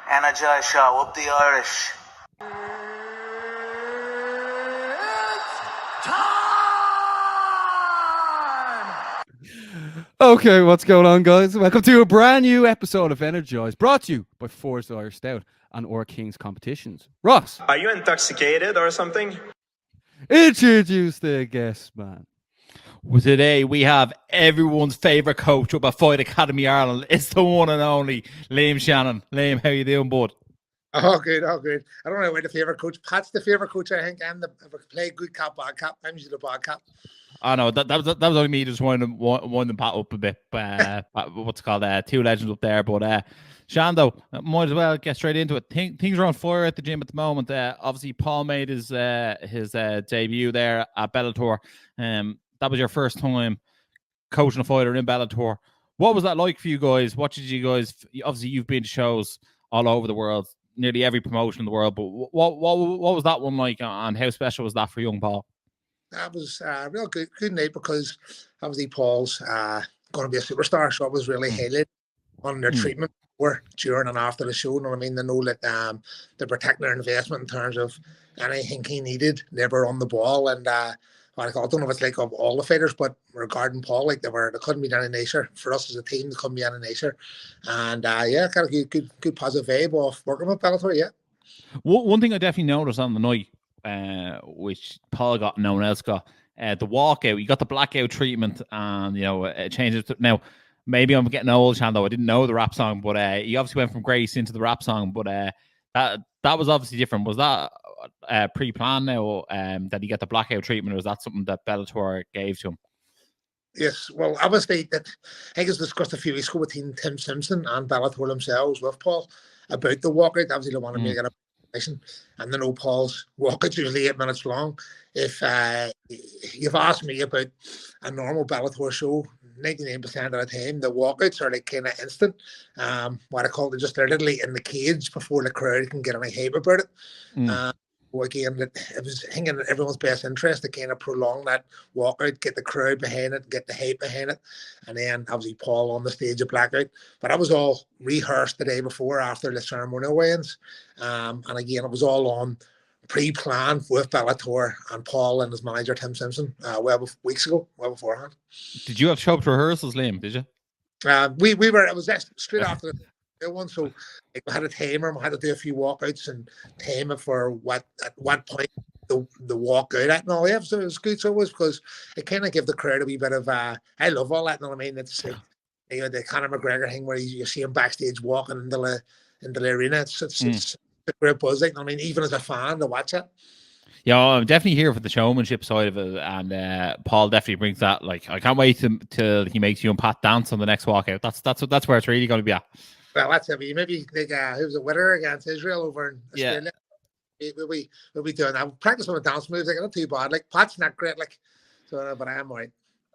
Energized Show, up the Irish. Okay, what's going on, guys? Welcome to a brand new episode of Energized, brought to you by Forest Irish Stout and Or Kings Competitions. Ross, are you intoxicated or something? Introduce the guest, man. Well, today we have everyone's favourite coach up at Fight Academy Ireland. It's the one and only Liam Shannon. Liam, how you doing, bud? Oh, good, oh, good. I don't know where the favourite coach. Pat's the favourite coach, I think. I'm the play good cap, bad cap. I'm usually the bad cap. I know that was only me just winding Pat up a bit. What's it called? Two legends up there, but Shan, though, might as well get straight into it. Things are on fire at the gym at the moment. Obviously, Paul made his debut there at Bellator. That was your first time coaching a fighter in Bellator. What was that like for you guys? What did you guys? Obviously, you've been to shows all over the world, nearly every promotion in the world. But what was that one like, and how special was that for young Paul? That was a real good night because obviously Paul's going to be a superstar, so it was really hated on their treatment before, during, and after the show. You know what I mean? They know that they're protecting their investment in terms of anything he needed. They were on the ball, and I don't know if it's like of all the fighters, but regarding Paul, like they couldn't be any nicer for us as a team. They couldn't be any nicer, and got a good positive vibe off working with Bellator. Yeah. One thing I definitely noticed on the night, which Paul got, no one else got, the walkout. You got the blackout treatment, and it changes. Now, maybe I'm getting old, Shan, though. I didn't know the rap song, but he obviously went from Grace into the rap song. But that was obviously different. Was that pre-planned now? That he got the blackout treatment, or was that something that Bellator gave to him? Yes, well, obviously, I think it's discussed a few weeks ago between Tim Simpson and Bellator themselves with Paul about the walkout. Obviously, they want to make it a and then Paul's walkout usually 8 minutes long. If you've asked me about a normal Bellator show, 99% of the time the walkouts are like kind of instant. What I call it, they're literally in the cage before the crowd can get any hype about it. Again, it was in everyone's best interest to kind of prolong that walkout, get the crowd behind it, get the hype behind it, and then obviously Paul on the stage of blackout. But that was all rehearsed the day before after the ceremonial weigh-ins. And again, it was all on pre-planned with Bellator and Paul and his manager Tim Simpson weeks ago, well beforehand. Did you have to show up to rehearsals, Liam? Did you? We were. It was straight after the one, so we had a timer. We had to do a few walkouts and time it for at what point the walkout at and all. Yeah, so it was good. So it was because it kind of gave the crowd a wee bit of. I love all that. You know what I mean? It's like, the Conor McGregor thing where you see him backstage walking into the arena. It's a great buzz. Like, I mean, even as a fan to watch it. Yeah, I'm definitely here for the showmanship side of it, and Paul definitely brings that. Like, I can't wait till he makes you and Pat dance on the next walkout. That's where it's really going to be at. Well, that's it. Maybe like who's a winner against Israel over in Australia. Yeah. We'll be doing that. Practice on the dance moves. Like, not too bad. Like, Pat's not great. Like, so, but I am right.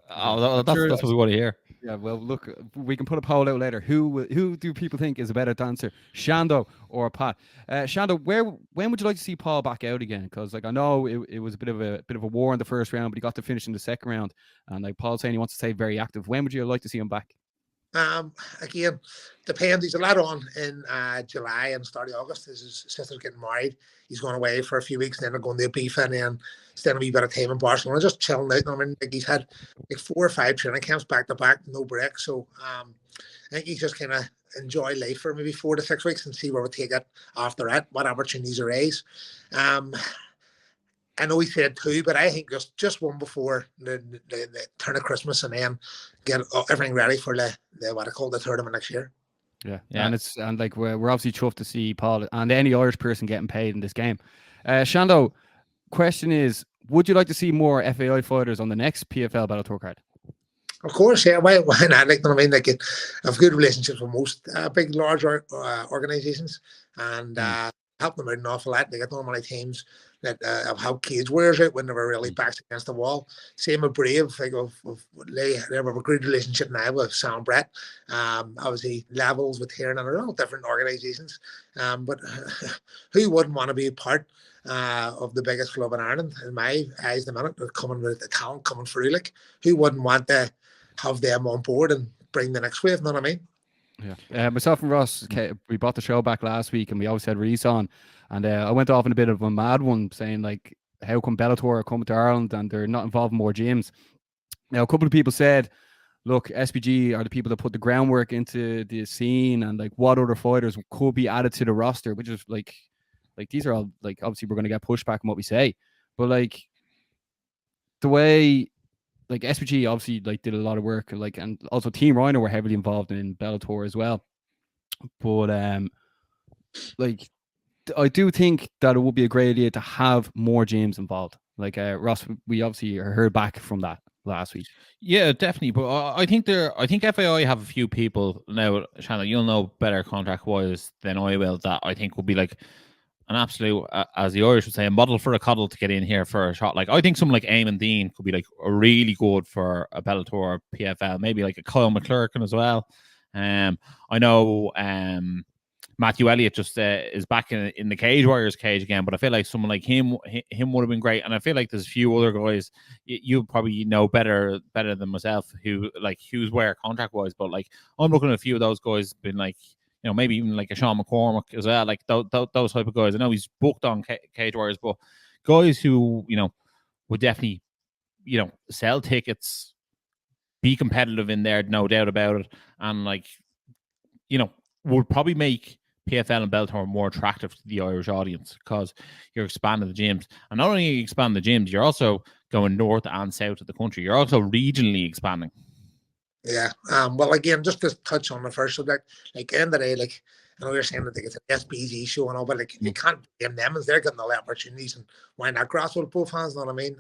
Oh, that's what we want to hear. Yeah, well, look, we can put a poll out later. Who do people think is a better dancer, Shando or Pat? Shando, when would you like to see Paul back out again? Because I know it was a bit of a war in the first round, but he got to finish in the second round. And like Paul's saying, he wants to stay very active. When would you like to see him back? Again, depends. He's a lad on in July and start of August. His sister's getting married. He's going away for a few weeks, and then they're going to Ibiza and then spending a wee bit of time in Barcelona, just chilling out. I mean, like, he's had like 4 or 5 training camps back to back, no break. So I think he's just kind of enjoy life for maybe 4 to 6 weeks and see where we take it after that, what opportunities arise. I know he said 2, but I think just one before the turn of Christmas, and then get everything ready for the what I call the tournament next year. Yeah. And like we're obviously chuffed to see Paul and any Irish person getting paid in this game. Shando, question is, would you like to see more FAI fighters on the next PFL Bellator card? Of course, yeah. Why not? Like, I mean, like, I have good relationships with most big, large organizations, and help them out an awful lot. They got normally teams that have had cage warriors out when they were really backs against the wall. Same with Brave. Like, they have a great relationship now with Sam Brett. Obviously, Levels with Tiernan, and they're all different organizations. But who wouldn't want to be a part of the biggest club in Ireland? In my eyes, the minute they're coming with the talent coming through, like, who wouldn't want to have them on board and bring the next wave. Know what I mean? Yeah. Myself and Ross, we bought the show back last week, and we always had Reese on, and I went off in a bit of a mad one, saying like, how come Bellator are coming to Ireland and they're not involved in more gyms? Now, a couple of people said, look, SBG are the people that put the groundwork into the scene, and like what other fighters could be added to the roster, which is like these are all like, obviously we're going to get pushback on what we say, but like the way like SBG obviously like did a lot of work, like, and also Team Rhino were heavily involved in Bellator as well. But like I do think that it would be a great idea to have more gyms involved. Like Ross, we obviously heard back from that last week. Yeah, definitely. But I think FAI have a few people now. Shannon, you'll know better contract wise than I will. That I think will be like an absolute, as the Irish would say, a model for a coddle to get in here for a shot. Like I think someone like Eamon Dean could be like a really good for a Bellator PFL. Maybe like a Kyle McClurkin as well. I know Matthew Elliott just is back in the Cage Warriors cage again, but I feel like someone like him would have been great. And I feel like there's a few other guys you probably know better than myself who like Hughes wear contract wise, but like I'm looking at a few of those guys been like, you know, maybe even like a Sean McCormick as well, like those type of guys. I know he's booked on Cage Warriors, but guys who, you know, would definitely, you know, sell tickets, be competitive in there, no doubt about it, and like, you know, would probably make PFL and Bellator more attractive to the Irish audience because you're expanding the gyms. And not only expand the gyms, you're also going north and south of the country. You're also regionally expanding. Yeah. Well, again, just to touch on the first subject, like end of the day, like I know you're saying that it's an SBG show and all, but like you can't blame them as they're getting all the opportunities, and why not grassroots pro fans? Know what I mean?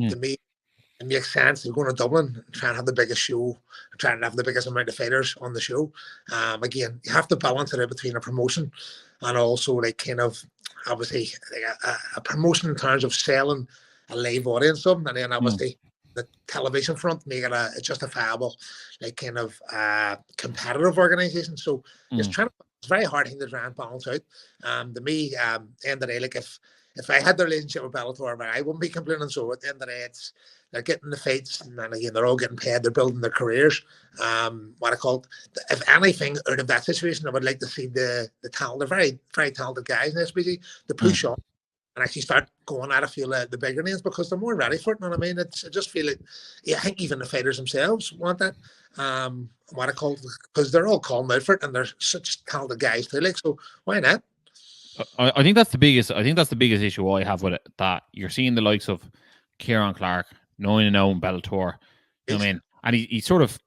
To me, it makes sense. You're going to Dublin and try and have the biggest show, trying to have the biggest amount of fighters on the show. Again, you have to balance it out between a promotion and also like kind of obviously like a promotion in terms of selling a live audience something, and then obviously the television front make it a justifiable like kind of competitive organization. So it's very hard thing to try and balance out. To me, end of the day, like if I had the relationship with Bellator, I wouldn't be complaining. So at the end of the day, they're getting the fights, and then again, they're all getting paid. They're building their careers. What I call, if anything, out of that situation, I would like to see the talent. They're very, very talented guys in SBG to push on and actually start going at a few of the bigger names because they're more ready for it. You know what I mean? I just feel like, I think even the fighters themselves want that. What I call, because they're all calling out for it, and they're such talented guys too. Like, so why not? I think that's the biggest. I think that's the biggest issue I have with it. That you're seeing the likes of Kieran Clark 9-0 in Bellator. You know what I mean? And he sort of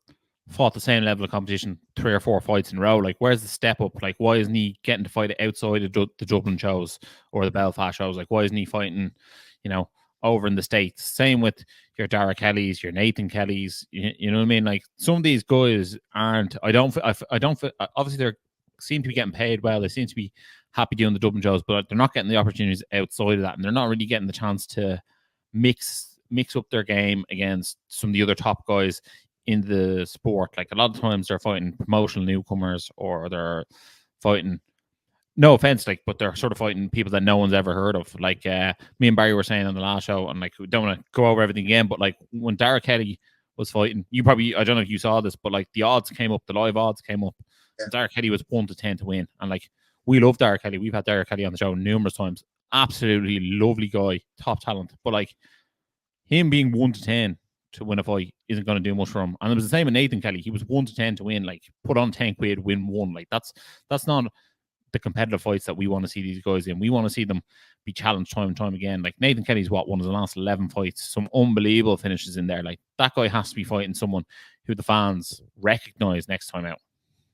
fought the same level of competition 3 or 4 fights in a row. Like, where's the step up? Like, why isn't he getting to fight outside of the Dublin shows or the Belfast shows? Like, why isn't he fighting, you know, over in the States? Same with your Dara Kellys, your Nathan Kellys. You know what I mean? Like, some of these guys aren't. I don't. Obviously, they seem to be getting paid well. They seem to be happy doing the Dublin shows, but they're not getting the opportunities outside of that, and they're not really getting the chance to mix up their game against some of the other top guys in the sport. Like, a lot of times they're fighting promotional newcomers, or they're fighting, no offense, like, but they're sort of fighting people that no one's ever heard of. Like me and Barry were saying on the last show, and like, we don't want to go over everything again, but like when Dara Kelly was fighting, you probably, I don't know if you saw this, but like the odds came up, the live odds came up. Yeah. Dara Kelly was 1-10 to win, and like, we love Dara Kelly. We've had Dara Kelly on the show numerous times. Absolutely lovely guy, top talent. But like, him being 1-10 to win a fight isn't going to do much for him. And it was the same with Nathan Kelly. He was 1-10 to win. Like, put on 10 quid, win 1. Like, that's not the competitive fights that we want to see these guys in. We want to see them be challenged time and time again. Like, Nathan Kelly's one of the last 11 fights. Some unbelievable finishes in there. Like, that guy has to be fighting someone who the fans recognize next time out.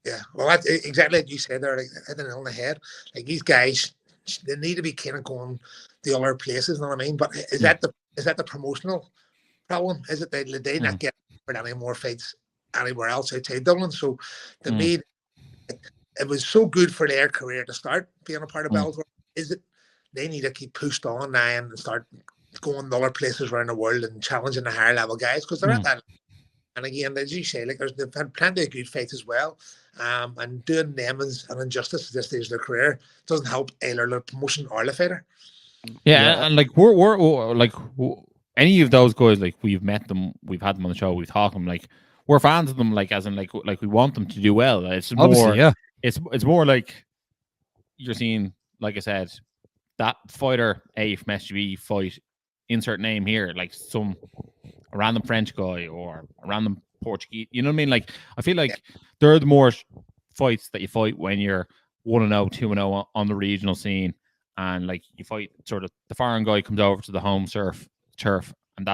Yeah, well, that's exactly like you said there. Like, hit the nail on the head. Like, these guys, they need to be kind of going the other places. You know what I mean? But is that the promotional problem? Is it they not get any more fights anywhere else outside Dublin? So to me, it was so good for their career to start being a part of Bellator. Is it they need to keep pushed on now and start going to other places around the world and challenging the higher level guys, because they're at that. And again, as you say, like, they've had plenty of good fights as well. And doing them as an injustice at this stage of their career doesn't help either the promotion or the fighter. Yeah, and like we're like any of those guys, like, we've met them, we've had them on the show, we've talked to them, like, we're fans of them, like as in like we want them to do well. It's Obviously, more, yeah. it's more like you're seeing, like I said, that fighter A from SGB fight, insert name here, like a random French guy or a random Portuguese. You know what I mean? Like I feel like they're the more fights that you fight when you're 1-0, 2-0 on the regional scene, and like you fight sort of the foreign guy comes over to the home turf, and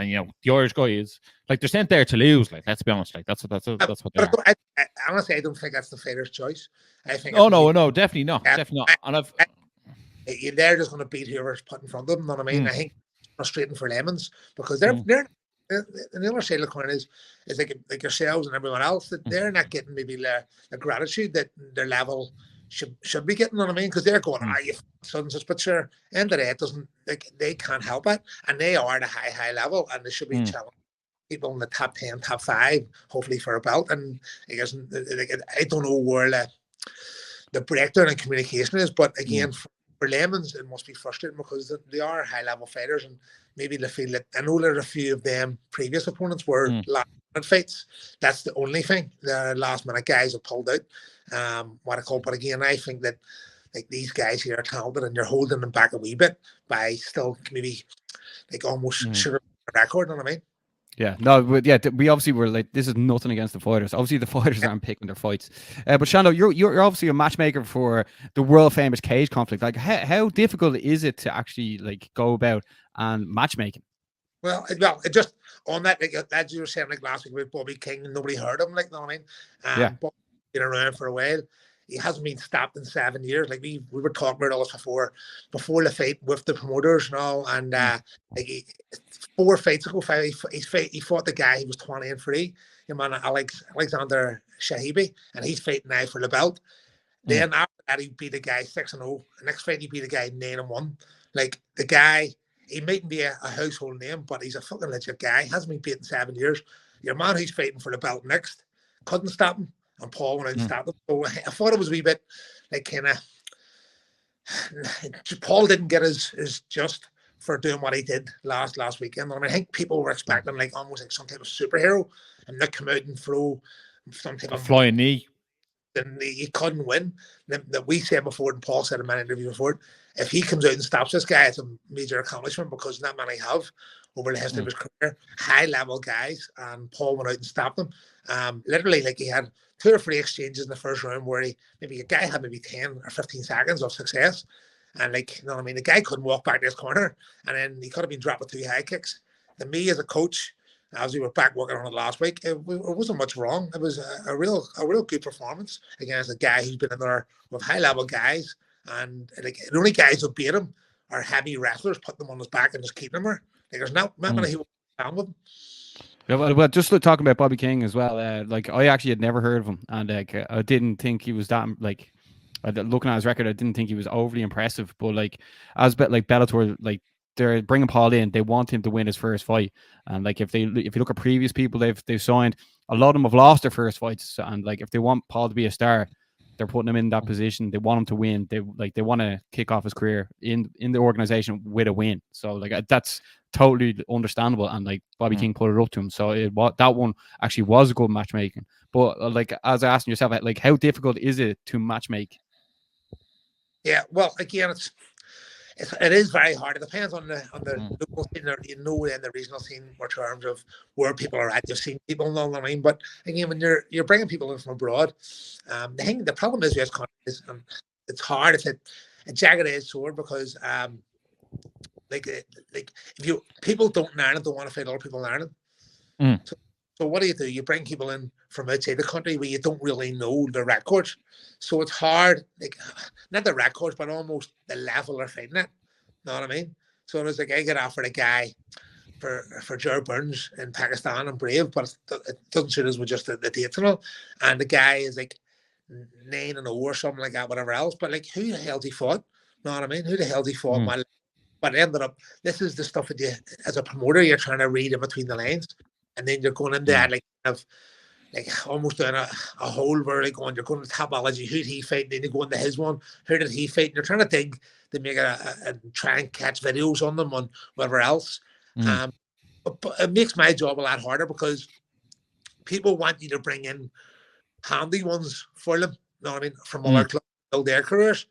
you know the Irish guy is like they're sent there to lose. Like let's be honest, like that's what they are. Honestly, I don't think that's the fighter's choice. I think. Oh no, definitely not, definitely not. And they're just going to beat whoever's put in front of them. You know what I mean? I think it's frustrating for Lemons because they're and the other side of the coin is like yourselves and everyone else, that they're not getting maybe the gratitude that their level should be getting. You know what I mean? Because they're going, you sons, but sure, end of the day, it doesn't, like, they can't help it, and they are at a high level, and they should be challenging people in the top 10, top 5, hopefully for a belt. And I guess I don't know where the breakdown in communication is, but again, for Lemons, it must be frustrating because they are high level fighters, and maybe they feel that, I know there are a few of them previous opponents were last minute fights. That's the only thing. The last minute guys have pulled out. What I call, but again, I think that like these guys here are talented, and you're holding them back a wee bit by still maybe like almost sugar record. You know what I mean? Yeah, no, but yeah, we obviously were like, this is nothing against the fighters. Obviously, the fighters aren't picking their fights. But Shannon, you're obviously a matchmaker for the world famous cage conflict. Like, how difficult is it to actually like go about and matchmaking? Well, it just on that, like, as you were saying, like last week with Bobby King, and nobody heard him. Like, you know what I mean? Bobby's been around for a while. He hasn't been stopped in 7 years. Like we were talking about all this before the fight with the promoters and all. And like 4 fights ago, he fought the guy who was 20-3, your man Alexander Shahibi, and he's fighting now for the belt. Then after that, he beat a guy 6-0. The next fight, he beat a guy 9-1. Like the guy, he mightn't be a household name, but he's a fucking legit guy. Hasn't been beat in 7 years. Your man who's fighting for the belt next couldn't stop him. And Paul went out and stopped him. So I thought it was a wee bit like kind of Paul didn't get his just for doing what he did last weekend. I mean, I think people were expecting like almost like some type of superhero, and not come out and throw some type of flying knee. And he couldn't win. That we said before, and Paul said in many interviews before, if he comes out and stops this guy, it's a major accomplishment, because not many have over the history of his career. High level guys, and Paul went out and stopped them. Literally, like he had 2 or 3 exchanges in the first round where maybe a guy had maybe 10 or 15 seconds of success, and like, you know what I mean, the guy couldn't walk back to his corner, and then he could have been dropped with 2 high kicks. And me as a coach, as we were back working on it last week, it wasn't much wrong. It was a real good performance against a guy who's been in there with high level guys, and like the only guys who beat him are heavy wrestlers, put them on his back and just keeping him there. Like there's not many who down with him. Yeah, well, just talking about Bobby King as well. Like I actually had never heard of him, and like I didn't think he was that like. Looking at his record, I didn't think he was overly impressive. But like like Bellator, like they're bringing Paul in, they want him to win his first fight. And like if you look at previous people they've signed, a lot of them have lost their first fights. And like if they want Paul to be a star, they're putting him in that position. They want him to win. They want to kick off his career in the organization with a win. So like that's totally understandable. And like Bobby King put it up to him. So that one actually was a good matchmaking. But like as asking yourself, like how difficult is it to matchmake? Yeah, well, again, it is very hard. It depends on the local scene, or in the regional scene, in terms of where people are at. You've seen people, know what I mean. But again, when you're bringing people in from abroad, the problem is with country is it's hard. It's a jagged-edged sword, because like if people don't learn it, don't want to fight other people learning. So what do? You bring people in from outside the country where you don't really know the records. So it's hard, like not the records, but almost the level they're fighting at. Know what I mean? So it was like I get offered a guy for Jared Burns in Pakistan and Brave, but it doesn't suit us with just the dates and all. And the guy is like 9-0 or something like that, whatever else. But like, who the hell's he fought? Know what I mean? Who the hell's he fought? But it ended up, this is the stuff that you, as a promoter, you're trying to read in between the lines. And then you're going into that, like almost doing a hole where you're going to topology. Who did he fight? And then you go into his one. Who did he fight? And you're trying to dig to make and try and catch videos on them on whatever else. But it makes my job a lot harder, because people want you to bring in handy ones for them, you know what I mean, from other clubs to build their careers.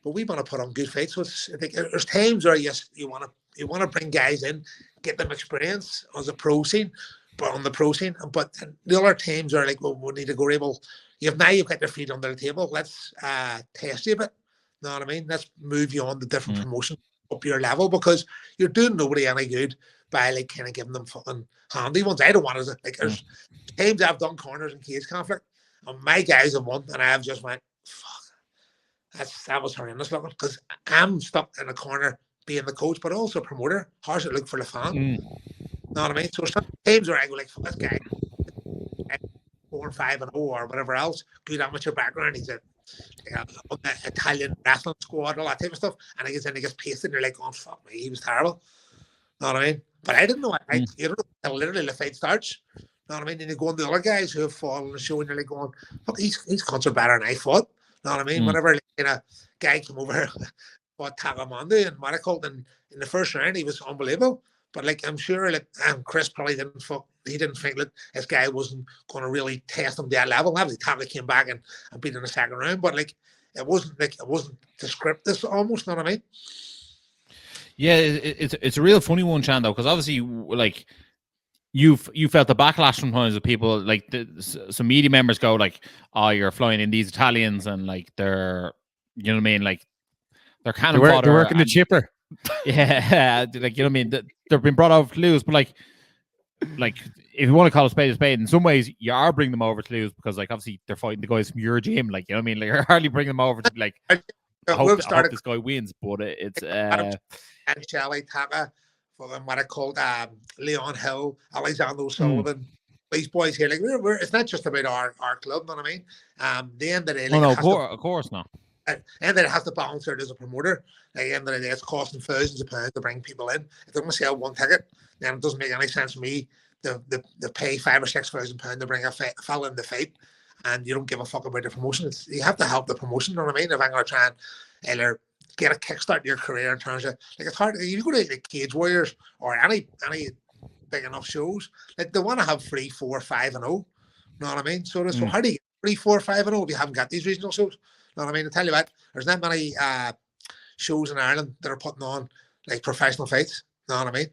But we want to put on good fights. So I think there's times where yes, you want to bring guys in, get them experience as a pro scene, but on the pro scene. But the other times are like, well, we need to go able. You've got your feet under the table. Let's test you a bit. You know what I mean? Let's move you on to different promotions up your level, because you're doing nobody any good by like kind of giving them fucking handy ones. I don't want to like. There's times I've done corners in cage conflict, and my guys have won, and I've just went, fuck. That was horrendous looking, because I'm stuck in a corner being the coach, but also a promoter. How's it look for the fan? You know what I mean? So sometimes where I go like, fuck this guy, 4-5-0 or whatever else, good amateur background. He's on the Italian wrestling squad, all that type of stuff, and he gets in, he gets pasted, and you're like, oh fuck me, he was terrible. You know what I mean? But I didn't know. You don't know until literally the fight starts. You know what I mean? And you go on the other guys who have fallen on the show, and you're like going, fuck, he's cunts are better than I thought. You know what I mean? Whenever like, a guy came over here, fought Tagamonde and Maricolt, and in the first round he was unbelievable. But like I'm sure like Chris probably didn't think that this guy wasn't going to really test him to that level. Obviously Tavi came back and beat in the second round, but like it wasn't the script this almost, know what I mean? Yeah, it's a real funny one, Shan, though, because obviously like you felt the backlash sometimes of people, like some media members go like, oh, you're flying in these Italians and like they're, you know what I mean, like they're cannon fodder. They're working the chipper. Yeah, like, you know what I mean, they've been brought over to lose, but like if you want to call a spade, in some ways you are bringing them over to lose, because like obviously they're fighting the guys from your gym, like, you know what I mean, like you're hardly bringing them over to like I hope this guy wins, but it's and Shelley Taka, for them, what I called Leon Hill, Alexander Sullivan, these boys here, like we're it's not just about our club, you know what I mean? The end of the day, like, of course not. And then it has to balance out as a promoter. Like, at the end of the day, it's costing thousands of pounds to bring people in. If they're going to sell one ticket, then it doesn't make any sense to me to pay £5,000 or £6,000 to bring a fella in the fight, and you don't give a fuck about the promotion. You have to help the promotion, you know what I mean? If I'm going to try and either get a kickstart to your career in terms of, like, it's hard. If you go to the Cage Warriors or any big enough shows, like they want to have 3, 4, 5 and 0. You know what I mean? So it's hard to get 3, 4, 5 and 0 if you haven't got these regional shows. You know what I mean? I tell you what, there's not many shows in Ireland that are putting on like professional fights. You know what I mean?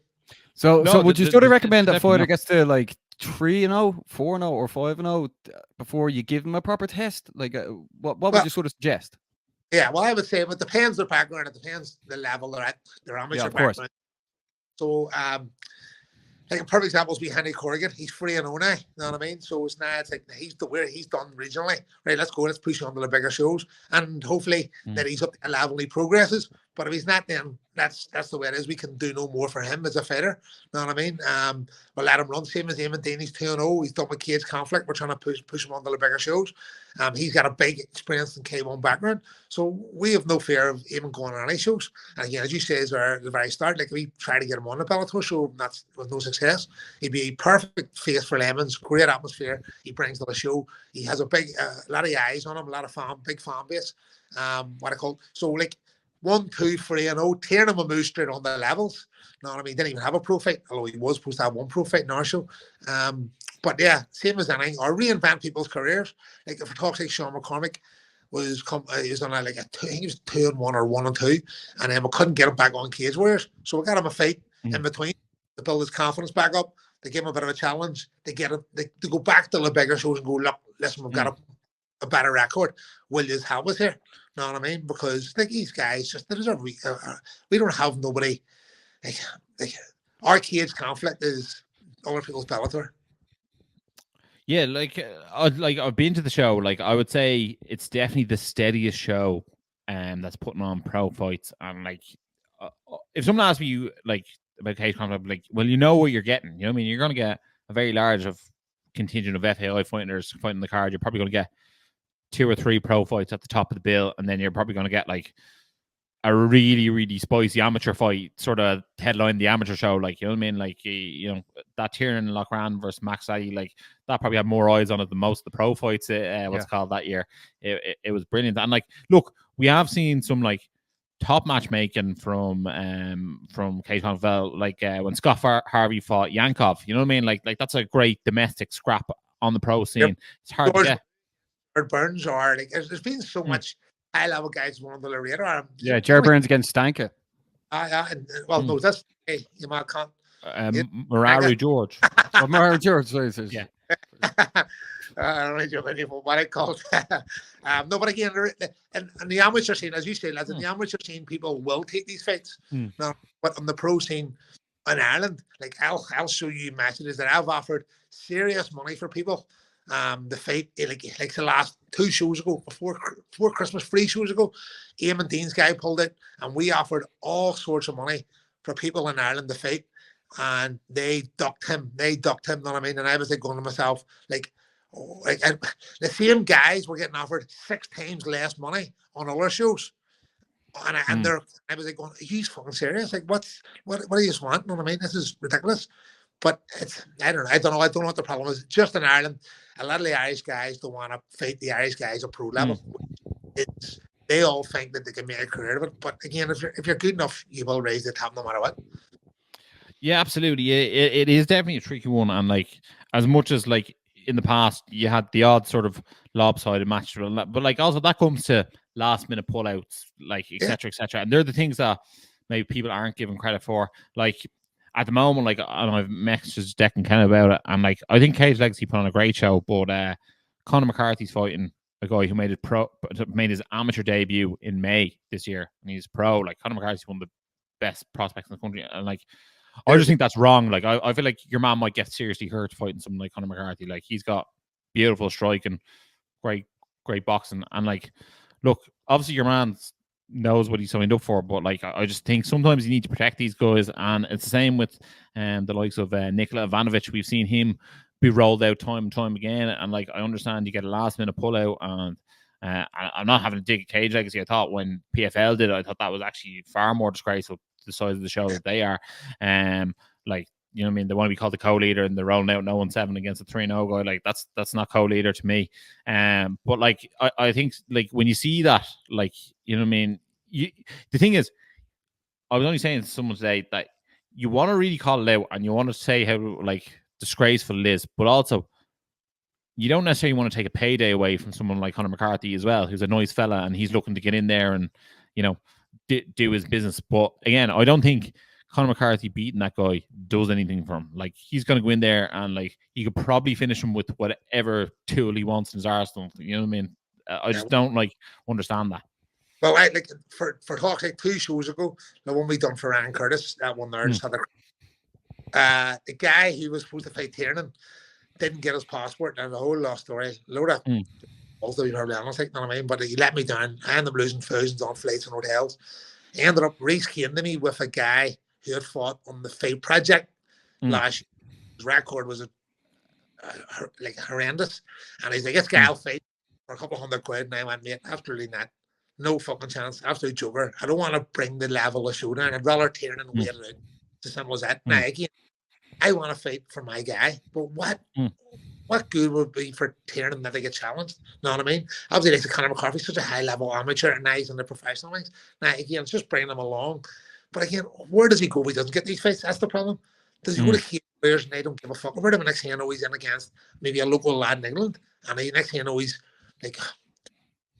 So would you sort of recommend that fighter gets to like 3-0, 4-0, or 5-0 before you give them a proper test? Like, what would you sort of suggest? Yeah, well, I would say it depends their background. It depends the level they're at, their amateur background. Course. So, like a perfect example is Henry Corrigan. He's 3-0 now. You know what I mean? So it's like he's done regionally. Right, let's push on to the bigger shows, and hopefully that he's up to a level and he progresses. But if he's not, then that's the way it is. We can do no more for him as a fighter. You know what I mean? We'll let him run. Same as Eamon Dean. He's 2-0. He's done with Cage Conflict. We're trying to push him on to the bigger shows. He's got a big experience in K1 background. So we have no fear of even going on any shows. And again, as you say, at the very start, like we try to get him on the Bellator show, and that's with no success. He'd be a perfect face for Lemons, great atmosphere he brings to the show. He has a lot of eyes on him, a lot of big fan base. So like 1, 2, 3-0, tearing him a moose straight on the levels. You know what I mean? He didn't even have a pro fight, although he was supposed to have one pro fight in our show. But yeah, same as anything, or reinvent people's careers. Like if it talks like Sean McCormick was on I think he was 2-1 or 1-2, and then we couldn't get him back on Cage Warriors. So we got him a fight in between to build his confidence back up. They give him a bit of a challenge. They go back to the bigger shows and go, look, listen, we've got a better record. Will you help us here? You know what I mean? Because I think these guys just we don't have nobody like our Cage Conflict is other people's Bellator. Yeah, I've been to the show. Like I would say it's definitely the steadiest show that's putting on pro fights. And like if someone asks me like about Cage Conflict, like, well, you know what you're getting. You know what I mean? You're going to get a very large contingent of FAI fighters fighting the card. You're probably going to get 2 or 3 pro fights at the top of the bill, and then you're probably going to get like a really, really spicy amateur fight, sort of headline the amateur show, like, you know what I mean? Like, you know, that Tiernan Lochran versus Max Ali, like, that probably had more eyes on it than most of the pro fights, called that year. It was brilliant. And like, look, we have seen some like top matchmaking from Cage Conflict, like when Scott Harvey fought Yankov, you know what I mean? Like that's a great domestic scrap on the pro scene. It's hard to get. Or Burns, or like there's been so much high level guys won the radar. Yeah, Jerry Burns against Stanka. No, that's you might can't. Mararu George. Mararu George, sorry. Yeah. I don't know anymore what I call it. No, but again, and the amateur scene, as you say, lads, in the amateur scene, people will take these fights. Now, but on the pro scene in Ireland, like I'll show you messages that I've offered serious money for people. The fight, like the last 2 shows ago, before Christmas, 3 shows ago, Eamon Dean's guy pulled it, and we offered all sorts of money for people in Ireland to fight, and they ducked him. Know what I mean? And I was like going to myself, and the same guys were getting offered 6 times less money on other shows, and I was like going, are you fucking serious? Like, what do you just want? You know what I mean? This is ridiculous. But I don't know what the problem is. Just in Ireland, a lot of the Irish guys don't want to fight the Irish guys at pro level. They all think that they can make a career of it. But again, if you're good enough, you will raise the top no matter what. Yeah, absolutely. It is definitely a tricky one. And like, as much as like in the past, you had the odd sort of lopsided match, but like also that comes to last minute pullouts, like etc. And they're the things that maybe people aren't given credit for. Like, at the moment, like, I've messaged Declan Ken about it, and like, I think Cage Legacy put on a great show, but Conor McCarthy's fighting a guy who made his amateur debut in May this year, and he's pro. Like, Conor McCarthy's one of the best prospects in the country, and like, I just think that's wrong. Like, I feel like your man might get seriously hurt fighting someone like Conor McCarthy. Like, he's got beautiful striking, great boxing, and like, look, obviously your man's knows what he's signed up for, but like, I just think sometimes you need to protect these guys, and it's the same with the likes of Nikola Ivanovic. We've seen him be rolled out time and time again, and like, I understand you get a last minute pullout, and I'm not having to dig a Cage Legacy. I thought when PFL did it, I thought that was actually far more disgraceful, the size of the show that they are. Like, you know what I mean? They want to be called the co-leader, and they're rolling out 0-7 against a 3-0 guy. Like, that's not co-leader to me. But like, I think like when you see that, like, you know what I mean? The thing is, I was only saying to someone today that you want to really call it out, and you want to say how like disgraceful it is, but also you don't necessarily want to take a payday away from someone like Conor McCarthy as well, who's a nice fella and he's looking to get in there and, you know, do his business. But again, I don't think Conor McCarthy beating that guy does anything for him. Like, he's going to go in there and like, he could probably finish him with whatever tool he wants in his arsenal. You know what I mean? I just don't like understand that. Well, I like for talks like 2 shows ago, the one we done for Ryan Curtis, that one there just had the guy who was supposed to fight Tiernan didn't get his passport, and the whole lost story. Load of also, you probably honest, you know what I mean? But he let me down. I ended up losing thousands on flights and hotels. I ended up Reese came to me with a guy who had fought on the Fight Project last year. His record was like horrendous, and he's like, "This guy will fight for a couple £100,000," and I went, "Mate, absolutely not. No fucking chance. Absolute joker. I don't want to bring the level of showdown. I'd rather tear and wait it out. It's as simple as that." Now, again, I want to fight for my guy, but what good would it be for tearing that they get challenged? Know what I mean? Obviously, like Conor McCarthy's such a high level amateur, and now he's in the professional ranks. Now, again, it's just bringing him along. But again, where does he go if he doesn't get these fights? That's the problem. Does he go to key players and they don't give a fuck about him? And next thing you know, he's in against maybe a local lad in England, and next thing you know, he's like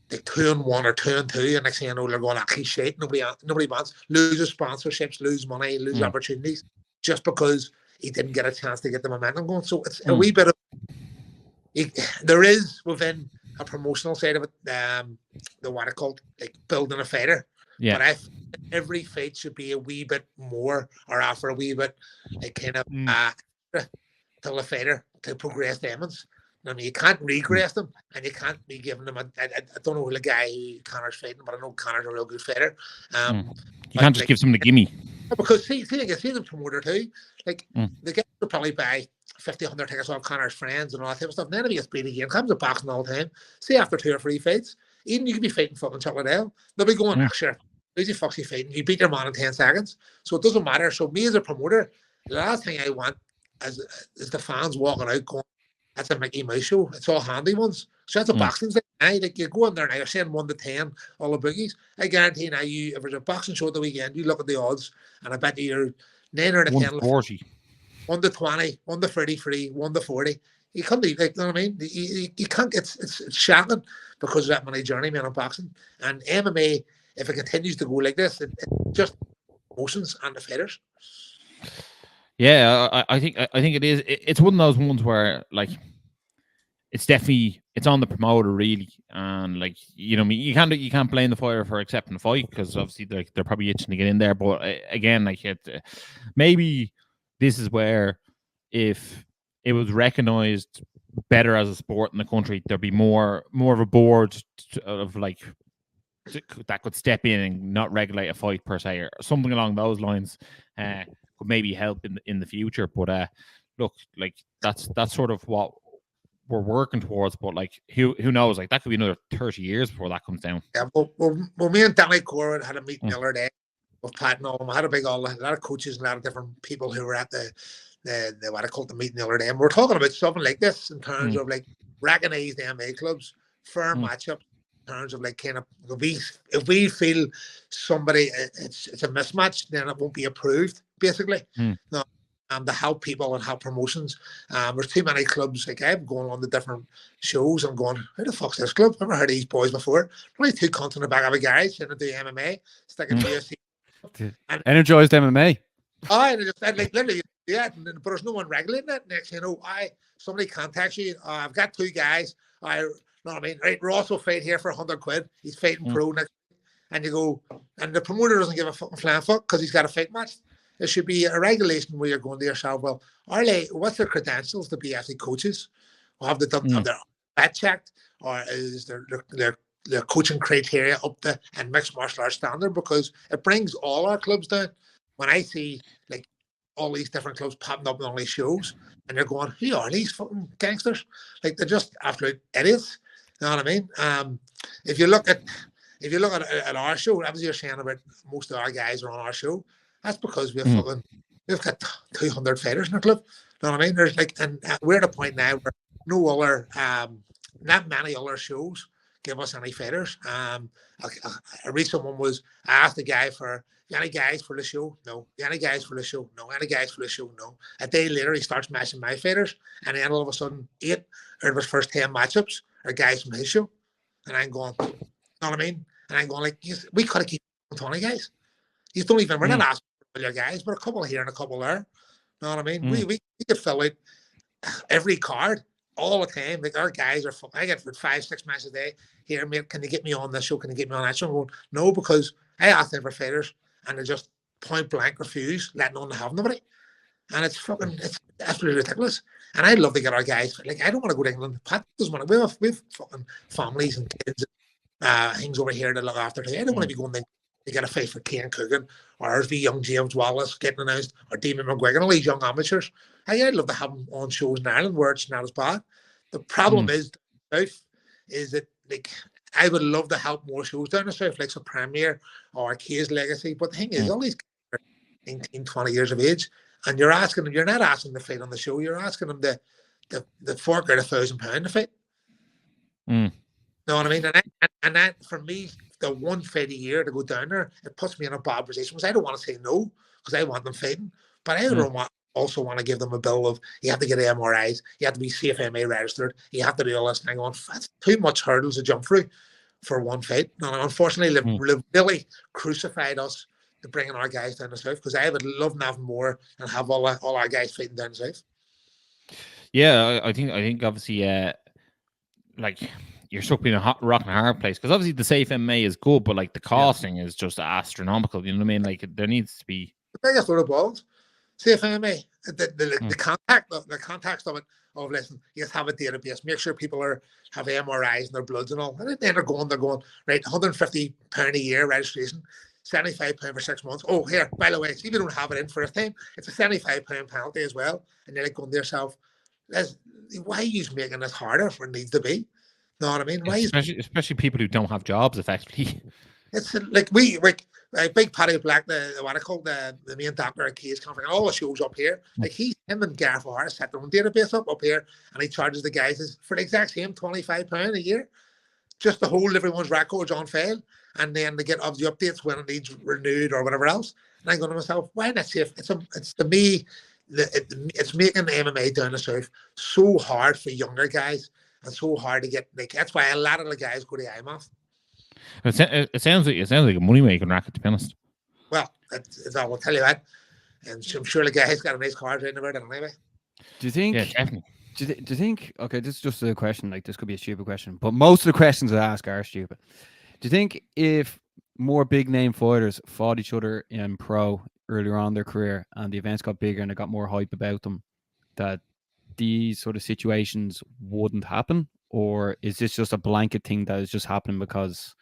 2-1 or 2-2, and next thing you know, they're going, he's shit. Nobody wants, loses sponsorships, lose money, lose opportunities just because he didn't get a chance to get the momentum going. So it's a wee bit of there is within a promotional side of it, the what I call like building a fighter. Yeah. But I think every fight should be a wee bit more, or offer a wee bit like kind of to the fighter to progress them. I mean, you can't regress them, and you can't be giving them I don't know the guy who Conor's fighting, but I know Conor's a real good fighter. You can't just give someone a gimme. Because see the promoter too. Like the guy will probably buy 50, 100 tickets off Conor's friends and all that type of stuff. And then if he gets beat again, comes to boxing all the time. See, after 2 or 3 fights, even you could be fighting fucking Chocolate Ale. They'll be going, sure, who's he fucking fighting? You beat your man in 10 seconds. So it doesn't matter. So me as a promoter, the last thing I want is the fans walking out going, that's a Mickey Mouse show. It's all handy ones. So that's a boxing thing. Like you go in there now, you're saying 1 to 10, all the bookies. I guarantee now if there's a boxing show at the weekend, you look at the odds, and I bet you're 9 or 10. 140. 1 to 20, 1 to 33, 1 to 40. You can't be like, you know what I mean? You can't. It's Shannon because of that many journeymen in boxing and MMA. If it continues to go like this, it just emotions and the fighters. Yeah, I think it is. It's one of those ones where like it's definitely it's on the promoter really, and like you know, you can't blame the fighter for accepting the fight because obviously they're probably itching to get in there. But again, like maybe this is where if it was recognized better as a sport in the country, there'd be more of a board of like that could step in and not regulate a fight per se or something along those lines. Could maybe help in the future. But look, like that's sort of what we're working towards. But like who knows? Like that could be another 30 years before that comes down. Yeah, well me and Danny Corrin had a meeting the other day with Pat and all. I had a lot of coaches and a lot of different people who were at the what I called the meeting the other day, and we're talking about something like this in terms of like recognized MMA clubs, fair matchup. In terms of like kind of if we feel somebody it's a mismatch, then it won't be approved basically. No, to help people and help promotions. There's too many clubs. Like I'm going on the different shows. I'm going, who the fuck's this club? I've never heard of these boys before. Only two cunts in the back of a garage and do MMA, sticking UFC. Energized MMA. And like literally, yeah. But there's no one regulating it. Next, you know, somebody contacts you. I've got two guys. Know what I mean? Right, we're also fighting here for £100. He's fighting pro next week. And you go, and the promoter doesn't give a fucking flying fuck because he's got a fight match. There should be a regulation where you're going to yourself, well, what's their credentials to be actually coaches? Or have they done have their bet checked? Or is their coaching criteria up to and mixed martial arts standard? Because it brings all our clubs down. When I see like all these different clubs popping up on all these shows, and they're going, who are these fucking gangsters? Like they're just absolute idiots. You know what I mean? If you look at our show, that was you're saying about most of our guys are on our show. That's because we've got 200 fighters in the club. You know what I mean? There's like, and we're at a point now where no other, not many other shows give us any fighters. A recent one was I asked the guy for any guys for the show? No. Any guys for the show? No. Any guys for the show? No. A day later, he starts matching my fighters, and then all of a sudden, 8 out of his first 10 matchups are guys from his show. And I'm going, you know what I mean? And I'm going like, we could have keep 20 guys. You don't even, we're not asking for your guys, but a couple here and a couple there. You know what I mean? We could fill out every card all the time. Like our guys are, I get 5-6 matches a day. Here, mate, can you get me on this show? Can you get me on that show? I'm going, no, because I asked them for fighters and they just point blank refuse, letting on to have nobody. And it's absolutely ridiculous. And I'd love to get our guys. Like, I don't want to go to England. Pat doesn't want to. We have fucking families and kids, things over here to look after. I don't want to be going to get a fight for Kane Coogan or the young James Wallace getting announced or Damon McGuigan, all these young amateurs. I'd love to have them on shows in Ireland where it's not as bad. The problem is that like I would love to help more shows down the south, like some Premier or Kay's Legacy. But the thing is, all these guys are 19, 20 years of age, and you're not asking them to fight on the show. You're asking them to fork out £1,000 to fight. Know what I mean? And that for me, the one fight a year to go down there, it puts me in a bad position because I don't want to say no because I want them fighting, but I don't also want to give them a bill of you have to get MRIs, you have to be CFMA registered, you have to do all this. And I'm going, that's too much hurdles to jump through for one fight. And unfortunately, they've really crucified us to bringing our guys down the south because I would love to have more and have all our guys fighting down the south. Yeah, I think obviously, like you're stuck being a rock and a hard place because obviously the safe MMA is good, but like the costing is just astronomical. You know what I mean? Like there needs to be the biggest sort of balls. Safe MMA, the context of it. Of listen, you just have a database. Make sure people have MRIs and their bloods and all. And then they're going right. £150 a year registration. £75 for 6 months. Oh, here, by the way, see if you don't have it in first time, it's a £75 penalty as well. And you're like going to yourself, why are you making this harder for it needs to be? Know what I mean? Why especially people who don't have jobs, effectively. It's like Big Paddy Black, the main doctor at Kay's conference, all the shows up here. Like him and Gareth O'Hara set their own database up here, and he charges the guys for the exact same £25 a year, just to hold everyone's records on file, and then to get obviously updates when it needs renewed or whatever else. And I'm going to myself, why not safe? It's to me, it's making MMA down the south so hard for younger guys and so hard to get. Like that's why a lot of the guys go to IMAF. It sounds like a money making racket, to be honest. Well, I will tell you that, and I'm sure the guy's got a nice car driving about it anyway. Do you think? Yeah, definitely. Do you think? Okay, this is just a question. Like this could be a stupid question, but most of the questions I ask are stupid. Do you think if more big name fighters fought each other in pro earlier on in their career and the events got bigger and they got more hype about them, that these sort of situations wouldn't happen? Or is this just a blanket thing that is just happening because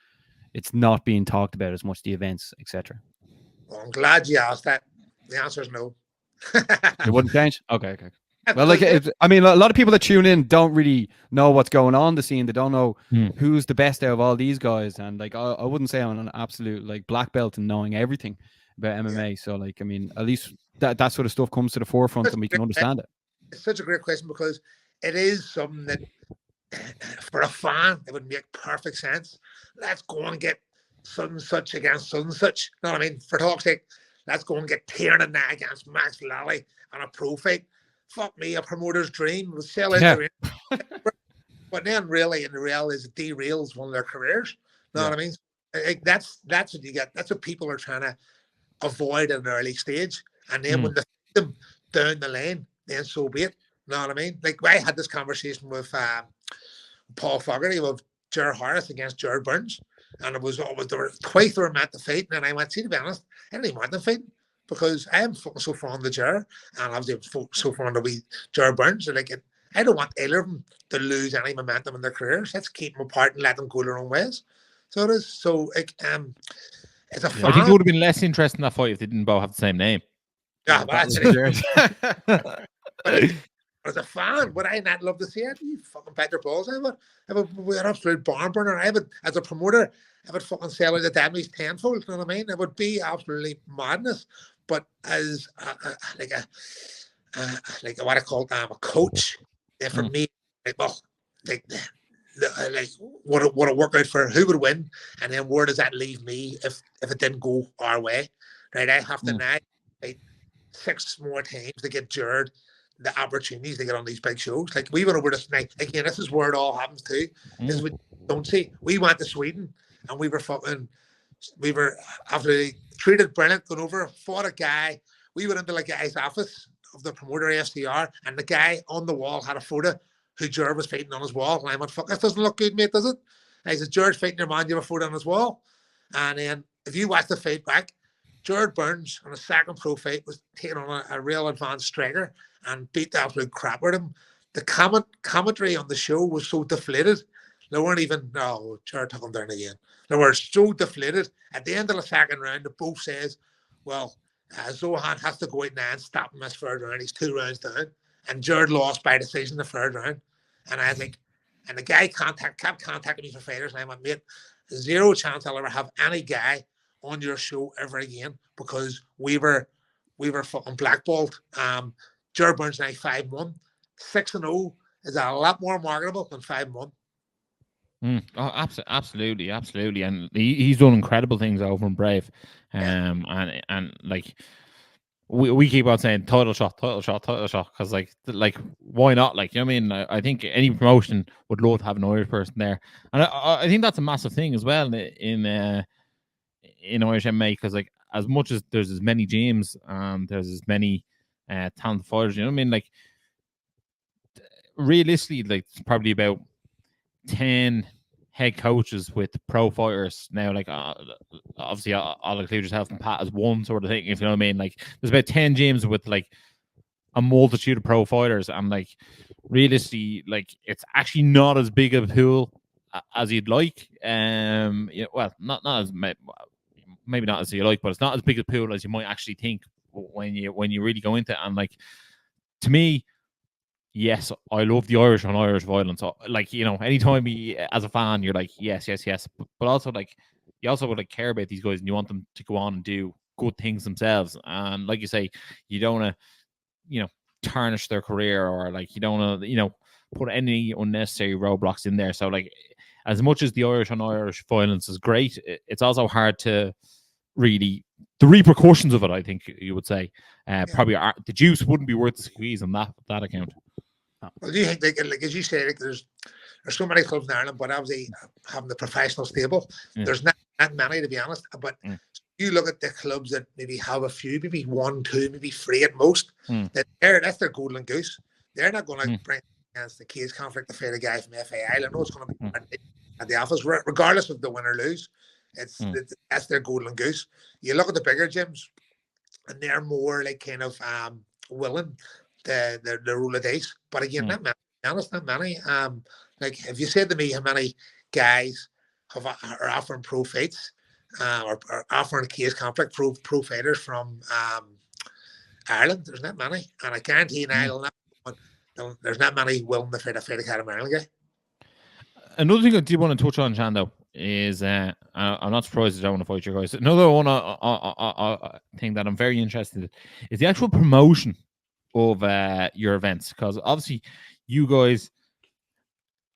it's not being talked about as much, the events, etc.? Well, I'm glad you asked that. The answer is no. It wouldn't change? Okay. Well, like, I mean, a lot of people that tune in don't really know what's going on in the scene. They don't know who's the best out of all these guys. And like, I wouldn't say I'm an absolute like black belt and knowing everything about MMA. Yeah. So like, I mean, at least that sort of stuff comes to the forefront and we can understand it. It's such a great question because it is something that for a fan, it would make perfect sense. Let's go and get such and such against such and such. You know what I mean? For talk's sake, let's go and get Tiernan against Max Lally on a pro fight. Fuck me, a promoter's dream was sell out their but then really in the reality is it derails one of their careers. You know what I mean? Like that's what you get. That's what people are trying to avoid at an early stage. And then when they fit them down the lane, then so be it. You know what I mean? Like I had this conversation with Paul Fogarty of Ger Harris against Jared Burns. And it was always twice they were meant to fight. And I went, see, to be honest, I didn't even want them fighting. Because I am so fond of Ger, and obviously I'm so fond of Ger Burns. So like, I don't want either of them to lose any momentum in their careers. Let's keep them apart and let them go their own ways. So it is. So like, it's a fun. I think it would have been less interesting in that fight if they didn't both have the same name. Yeah, but that's it. But as a fan, would I not love to see it? You fucking bet your balls. I would an absolute barn burner. As a promoter, I would fucking sell out the damage tenfold. You know what I mean? It would be absolutely madness. But as like what I call a coach, for me, like, well, like what a workout for who would win, and then where does that leave me if it didn't go our way? Right, I have to now fight 6 more times to get Jared the opportunities to get on these big shows. Like we went over this night again. This is where it all happens too. This is what don't see. We went to Sweden and we were absolutely treated brilliant. Going over, fought a guy. We went into the guy's office of the promoter FCR, and the guy on the wall had a photo who Jared was fighting on his wall. And I went, "Fuck, this doesn't look good, mate, does it?" And I said, "Jared's fighting your man. You have a photo on his wall." And then if you watch the fight back, Jared Burns on a second pro fight was taking on a real advanced striker and beat the absolute crap out of him. The commentary on the show was so deflated. They weren't even, Jared took him down again. They were so deflated. At the end of the second round, the both says, well, Zohan has to go out now and stop him this third round. He's 2 rounds down. And Jared lost by decision the third round. And I think, and the guy kept contacting me for fighters. And I went, mate, 0 chance I'll ever have any guy on your show ever again because we were fucking blackballed. Jared Burns now 5-1. 6-0 is a lot more marketable than 5-1. Oh, absolutely, and he's done incredible things over in Brave, and like we keep on saying title shot, because like why not? Like, you know what I mean? I think any promotion would love to have an Irish person there, and I think that's a massive thing as well in Irish MMA, because like as much as there's as many gyms and there's as many talented fighters, you know what I mean? Like realistically, like it's probably about 10 head coaches with pro fighters now. Like obviously I'll include yourself and Pat as one sort of thing, if you know what I mean. Like there's about 10 gyms with like a multitude of pro fighters, and like realistically, like it's actually not as big of a pool as you'd like. Well, not as maybe not as you like, but it's not as big a pool as you might actually think when you really go into it. And like, to me, yes, I love the Irish on Irish violence. Like, you know, anytime as a fan, you're like, yes. But also, like, you also would like care about these guys and you want them to go on and do good things themselves. And like you say, you don't want to, tarnish their career, or like you don't want to, put any unnecessary roadblocks in there. So like, as much as the Irish on Irish violence is great, it's also hard to really the repercussions of it, I think you would say, probably are, the juice wouldn't be worth the squeeze on that account. Well, do you think, like as you say, like there's so many clubs in Ireland, but obviously having the professional stable, there's not that many, to be honest. But you look at the clubs that maybe have a few, maybe 1, 2, maybe 3 at most. That's their golden goose. They're not going to bring against the case conflict to fight a guy from FA Island. I know it's going to be at the office, regardless of the win or lose. That's their golden goose. You look at the bigger gyms, and they're more like kind of willing the roll of dice. But again, not many. To be honest, not many. Like if you said to me how many guys are offering pro fights or offering case conflict pro fighters from Ireland, there's not many. And I guarantee in Ireland, there's not many willing to fight a Ireland guy. Another thing I do want to touch on, Shando, is I'm not surprised I don't want to fight your guys. Another one thing that I'm very interested in is the actual promotion of your events, because obviously you guys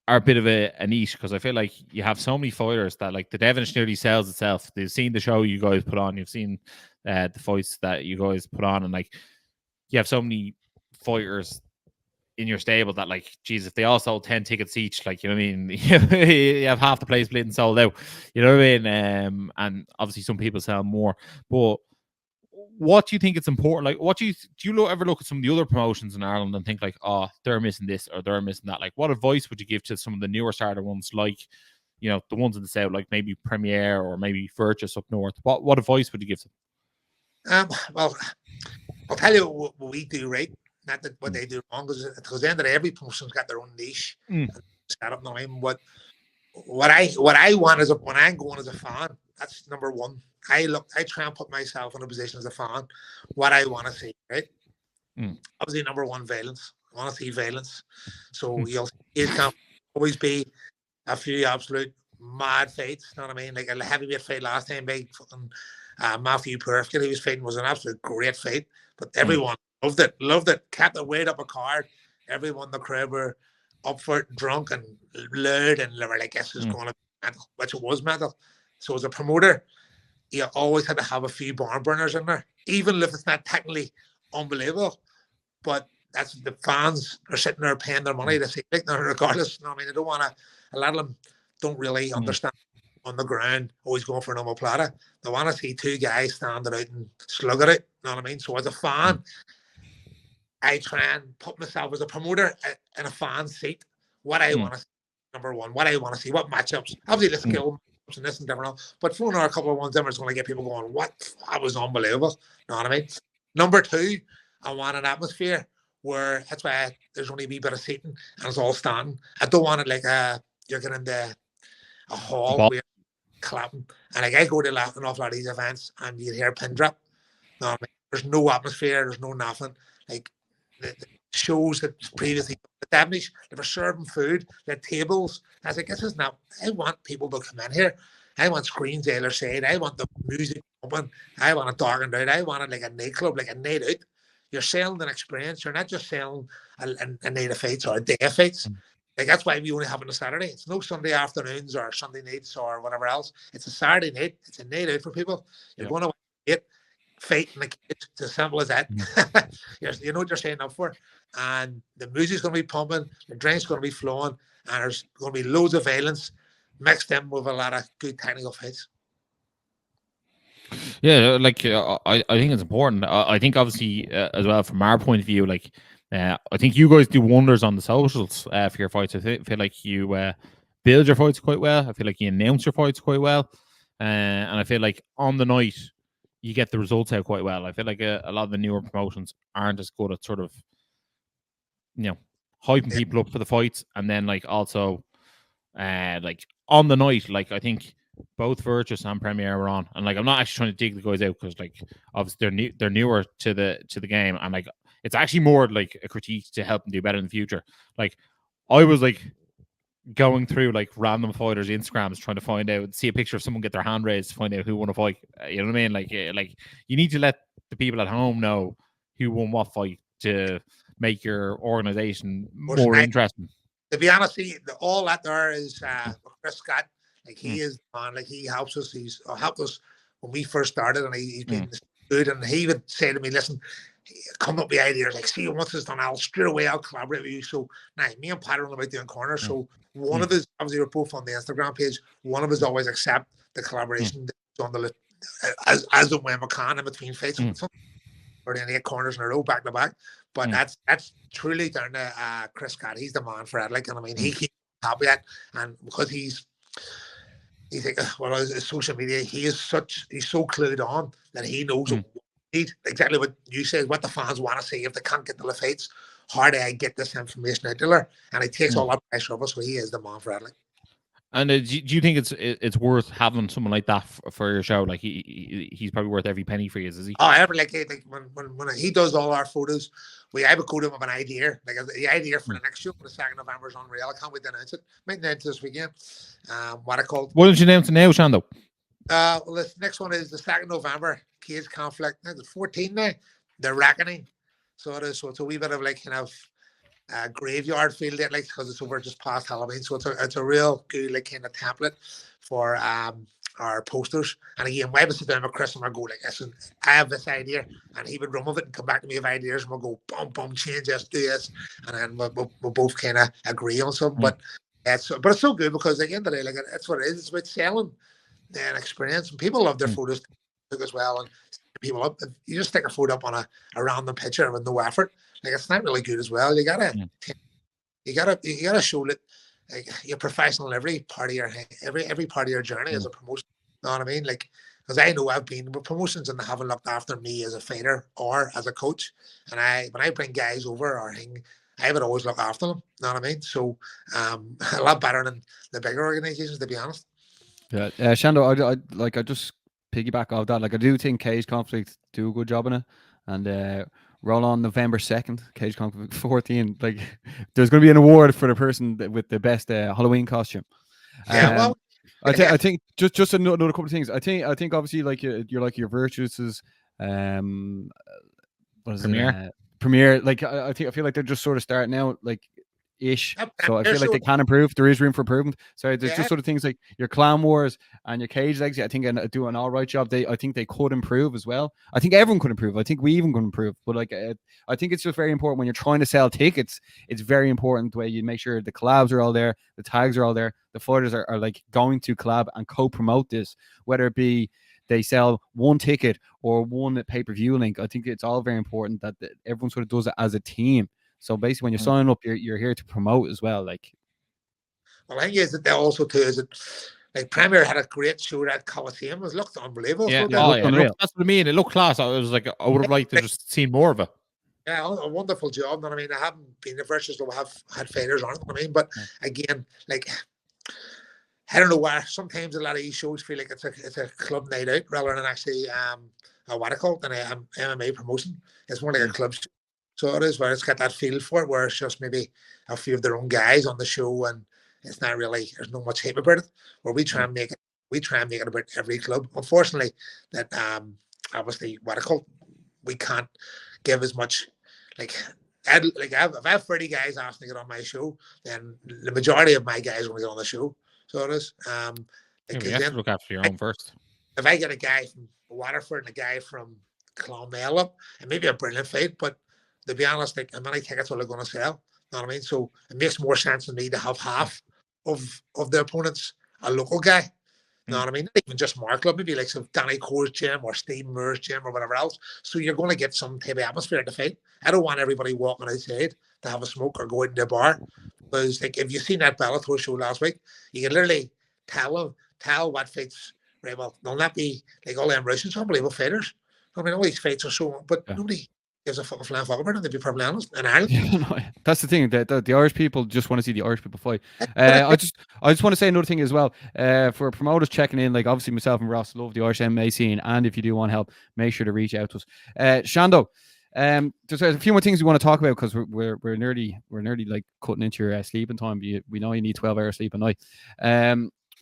are a bit of a niche, because I feel like you have so many fighters that like the Devonish nearly sells itself. They've seen the show you guys put on, you've seen the fights that you guys put on, and like you have so many fighters in your stable that like, geez, if they all sold 10 tickets each, like, you know what I mean, you have half the place split and sold out, you know what I mean? And obviously some people sell more, but what do you think it's important? Like, what do you ever look at some of the other promotions in Ireland and think like, oh, they're missing this or they're missing that? Like, what advice would you give to some of the newer starter ones, like, you know, the ones in the south, like maybe Premier or maybe Virtus up north? What advice would you give them? Well, I'll tell you what we do right, not that what they do wrong, because at the end of the day, every promotion's got their own niche. Set up, no, I mean, what I want is when I'm going as a fan, that's number one. I try and put myself in a position as a fan, what I want to see, right? Obviously, number one, violence. I want to see violence. So you'll see it can always be a few absolute mad fights, you know what I mean? Like a heavyweight fight last time, big fucking Matthew Perfect, he was fighting, was an absolute great fight, but everyone loved it, kept it weight up a card. Everyone in the crowd were up for it, drunk and loud, and they were like, this is going to be mental, which it was mental. So as a promoter, you always had to have a few barn burners in there, even if it's not technically unbelievable. But that's the fans are sitting there paying their money to see it, regardless. You know what I mean? They don't want to, a lot of them don't really understand on the ground, always going for an omoplata. They want to see two guys standing out and slug at it. You know what I mean? So as a fan, I try and put myself as a promoter in a fan seat. What I want to see, number one, what I want to see, what matchups. Obviously, the skill and this and different, but throwing out a couple of ones in is going to get people going, what? That was unbelievable. You know what I mean? Number two, I want an atmosphere where that's why there's only a wee bit of seating and it's all standing. I don't want it like you're getting into a hall where you're clapping. And like I go to an awful lot of these events and you hear pin drop. You know what I mean? There's no atmosphere, there's no nothing. Like the shows that previously the Devonish, they were serving food, they had tables. I was like, this is not, I want people to come in here. I want screens either side. I want the music open. I want it darkened out. I want it like a nightclub, like a night out. You're selling an experience. You're not just selling a night of fights or a day of fights. Like that's why we only have it on a Saturday. It's no Sunday afternoons or Sunday nights or whatever else. It's a Saturday night. It's a night out for people. You're going to fight in the cage. It's as simple as that. You know what you're saying up for. And the music's going to be pumping. The drink's going to be flowing. And there's going to be loads of violence mixed in with a lot of good technical fights. Yeah, like I think it's important. I think obviously as well from our point of view, like I think you guys do wonders on the socials for your fights. I feel like you build your fights quite well. I feel like you announce your fights quite well, and I feel like on the night you get the results out quite well. I feel like a lot of the newer promotions aren't as good at sort of, you know, hyping people up for the fights, and then like also like on the night, like I think both Virtus and Premier were on, and like I'm not actually trying to dig the guys out because like obviously they're newer to the game, and like it's actually more like a critique to help them do better in the future. Like I was like going through like random fighters' Instagrams trying to find out, see a picture of someone get their hand raised to find out who won a fight. You know what I mean? Like you need to let the people at home know who won what fight to make your organization more interesting. To be honest, all that there is Chris Scott. Like he is on. Like he helps us. He's helped us when we first started, and he's been good. And he would say to me, "Listen, come up with ideas like, see, once it's done, I'll straight away I'll collaborate with you." So now me and Pat are on about doing corners. So one of his, obviously we're both on the Instagram page. One of us always accept the collaboration on the list as and when we can in between fights, or then 8 corners in a row back to back. But that's truly down to Chris Cat. He's the man for it. Like, and I mean, he keeps happy at, and because he's like, well, his social media, he's so clued on that he knows exactly what you said, what the fans want to see. If they can't get to the fights, how do I get this information out there? And he takes all that pressure off us, so he is the man for it. Like. And do you think it's worth having someone like that for your show? Like he's probably worth every penny for you, is he? Oh, every like when he does all our photos, I would go to him with an idea. Like the idea for the next show, for the 2nd of November, is unreal. I can't wait to announce it. Might announce this weekend. What I called. What did you announce it now, Shando? Well, this next one is the 2nd of November. Cage Conflict. It's 14 now. The Reckoning. So it is. So it's a wee bit of like kind of graveyard feel there, like, because it's over just past Halloween. So it's a real good like kind of template for our posters. And again, I would sit down with Chris and I go like, "Listen, I have this idea," and he would run with it and come back to me with ideas, and we'll go boom, change this, do this, and then we'll both kind of agree on something. But it's so good, because at the end of the day, like, that's what it is. It's about selling an experience, and people love their photos as well. And people up, you just stick a photo up on a random picture with no effort, like, it's not really good as well. You gotta show that, like, you're professional in every part of your journey as a promotion. You know what I mean? Like, because I know I've been with promotions and they haven't looked after me as a fighter or as a coach. And when I bring guys over or thing, I would always look after them. You know what I mean? So a lot better than the bigger organizations, to be honest. Yeah, Shando, I just piggyback off that. Like, I do think Cage Conflict do a good job in it, and roll on November 2nd, Cage Conflict 14. Like, there's going to be an award for the person with the best Halloween costume. Yeah, I think just another couple of things. I think obviously, like, you're like your Virtues' what is Premiere. it? Premiere. Like, I feel like they're just sort of starting out, like, ish. So I feel like they can improve. There is room for improvement. So there's just sort of things like your Clown Wars and your Cage Legs. I think do an all right job. I think they could improve as well. I think everyone could improve. I think we even could improve. But like, I think it's just very important when you're trying to sell tickets. It's very important the way you make sure the collabs are all there, the tags are all there, the fighters are like going to collab and co-promote this, whether it be they sell one ticket or one pay-per-view link. I think it's all very important that everyone sort of does it as a team. So basically, when you're signing up, you're here to promote as well. Like, well, I think is that also too is it like Premier had a great show at Coliseum. It looked unbelievable. Yeah, so that's what I mean. It looked class. I was like, I would have liked to just seen more of it. Yeah, a wonderful job. I mean, I haven't been to Virtues, so we have had fighters on it. I mean, but again, like, I don't know why sometimes a lot of these shows feel like it's a club night out rather than actually what I call it, an MMA promotion. It's more like a club show. So it is, where it's got that feel for it, where it's just maybe a few of their own guys on the show, and it's not really, there's not much hype about it. Where we try and make it about every club. Unfortunately, that obviously what I call, we can't give as much. Like, if I have 30 guys asking to get on my show, then the majority of my guys want to get on the show. So it is. You have to look after your own first. If I get a guy from Waterford and a guy from Clonmel up, it may be a brilliant fight, but to be honest, like, how many tickets are they going to sell? You know what I mean? So it makes more sense to me to have half of the opponents a local guy. You know what I mean? Not even just Mark Club, maybe like some Danny Core's gym or Steve Moore's gym or whatever else. So you're going to get some type of atmosphere at the fight. I don't want everybody walking outside to have a smoke or go into a bar. Because, like, if you've seen that Bellator show last week, you can literally tell what fights, right? Well, they'll not be like all them Russians, unbelievable fighters. I mean, all these fights are so, but nobody gives a fucking flying fuck about them, to be perfectly honest. In Ireland. Yeah, that's the thing. The Irish people just want to see the Irish people fight. I just want to say another thing as well. For promoters checking in, like, obviously myself and Ross love the Irish MMA scene, and if you do want help, make sure to reach out to us. Shando, there's a few more things we want to talk about, because we're nearly like cutting into your sleeping time. We know you need 12 hours sleep a night.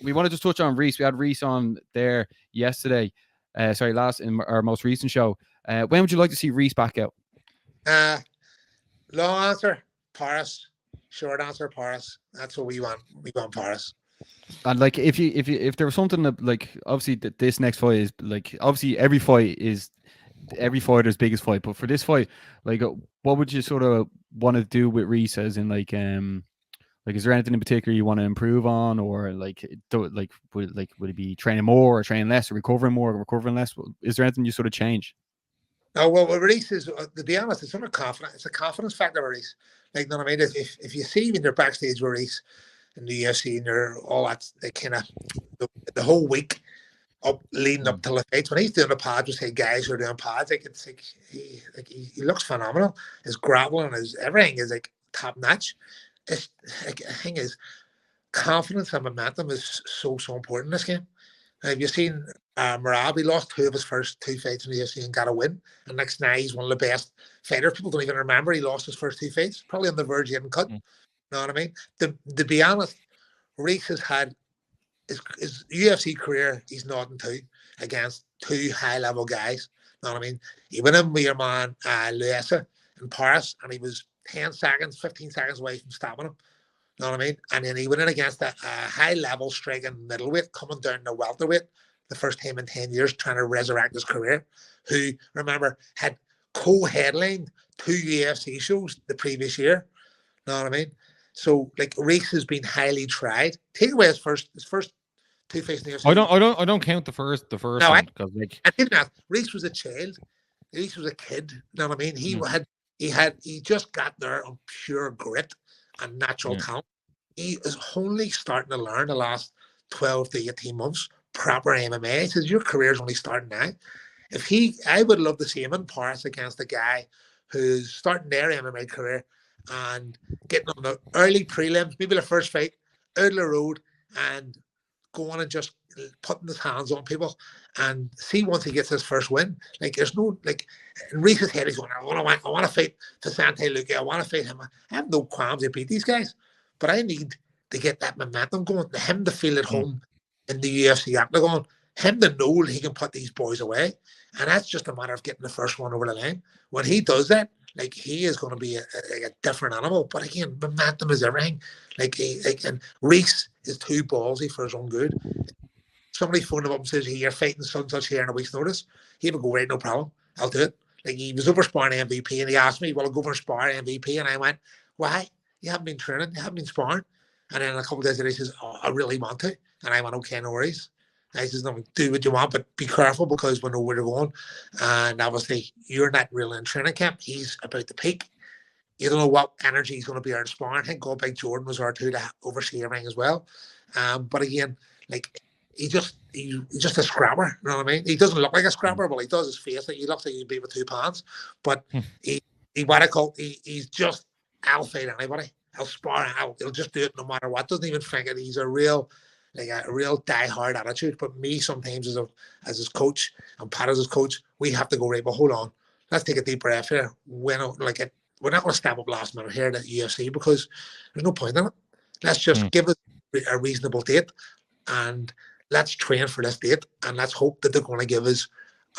We want to just touch on Reese. We had Reese on there yesterday. In our most recent show. When would you like to see Reese back out? Long answer, Paris. Short answer, Paris. That's what we want. We want Paris. And like, if there was something that, like, obviously this next fight is like, obviously every fighter's biggest fight, but for this fight, like, what would you sort of want to do with Reese? As in, like, is there anything in particular you want to improve on, or like, would it be training more or training less, or recovering more or recovering less? Is there anything you sort of change? Oh, well, with Reese is, to be honest, it's sort of confidence. It's a confidence factor with Reese. Like, you know what I mean? If you see when they're backstage with Reese in the UFC and they're all that, they kind of, the whole week up leading up to the fights, when he's doing the pods with, say, guys who are doing pods, like, it's like he looks phenomenal. His grappling, his everything is like top notch. It's like, the thing is, confidence and momentum is so important in this game. Have you seen Merab? He lost 2 of his first 2 fights in the UFC and got a win. And next now he's one of the best fighters. People don't even remember he lost his first 2 fights. Probably on the verge of getting cut. You know what I mean? To be honest, Reese has had his UFC career, he's nothing to against 2 high-level guys. You know what I mean? He went in with your man Luesa in Paris, and he was 10 seconds, 15 seconds away from stopping him. You know what I mean? And then he went in against a high-level striking middleweight coming down to welterweight the first time in 10 years, trying to resurrect his career, who, remember, had co-headlined 2 UFC shows the previous year. You know what I mean? So, like, Reese has been highly tried. Take away his first 2 fights in the UFC. I don't count the first No, one, because, like, I think that Reese was a child. Reese was a kid. You know what I mean? He just got there on pure grit and natural talent. He is only starting to learn the last 12 to 18 months proper MMA. He says, your career's only starting now. I would love to see him in Paris against a guy who's starting their MMA career and getting on the early prelims, maybe the first fight, out of the road, and going and just putting his hands on people and see once he gets his first win. Like, there's no, like, in Reese's head, he's going, I want to fight Vicente Luque. I want to fight him. I have no qualms to beat these guys, but I need to get that momentum going, him to feel at home in the UFC octagon, him to know he can put these boys away. And that's just a matter of getting the first one over the line. When he does that, like, he is going to be a different animal. But again, momentum is everything. And Reese is too ballsy for his own good. Somebody phoned him up and says, hey, you're fighting such here in a week's notice. He would go, right, no problem. I'll do it. Like, he was over sparring MVP, and he asked me, well, I'll go over and spar MVP. And I went, why? You haven't been training. You haven't been sparring. And then a couple of days later, he says, oh, I really want to. And I went, okay, no worries. And he says, no, do what you want, but be careful because we know where you're going. And obviously, you're not really in training camp. He's about to peak. You don't know what energy he's going to be out of sparring. I think God Big Jordan was there too to oversee everything as well. But again, like, he's just a scrapper. You know what I mean? He doesn't look like a scrapper, but he does his face. Like, he looks like he'd be with 2 pounds. But he's just, I'll fight anybody. I'll spar. He'll just do it no matter what. Doesn't even think it. He's a real die-hard attitude. But me, sometimes as his coach and Pat as his coach, we have to go, right, but hold on. Let's take a deep breath here. We're not going to step up last minute here at the UFC because there's no point in it. Let's just give it a reasonable date and let's train for this date and let's hope that they're going to give us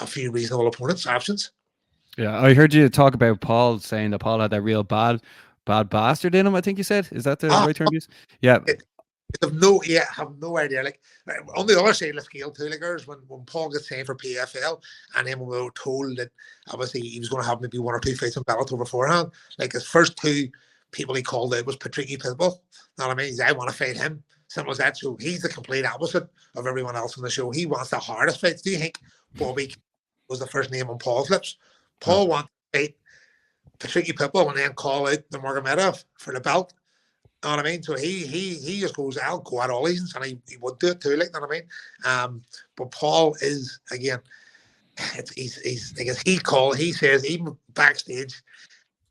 a few reasonable options. Yeah, I heard you talk about Paul, saying that Paul had that real bad bastard in him, I think you said. Is that the right term to use? Yeah. I have no idea. Like, on the other side of the scale too, like, there's when Paul gets signed for PFL, and then when we were told that obviously he was going to have maybe 1 or 2 fights in Bellator beforehand, like, his first 2 people he called out was Patricky Pitbull. You know what I mean? He's, I want to fight him. Simple as that. So he's the complete opposite of everyone else on the show. He wants the hardest fights. Do you think Bobby was the first name on Paul's lips? Paul wants to fight Patricky Pitbull and then call out the Nurmagomedov for the belt. You know what I mean? So he just goes, I'll go at all these, and he would do it too, like, you know what I mean? But Paul is, again, he's like, he says, even backstage,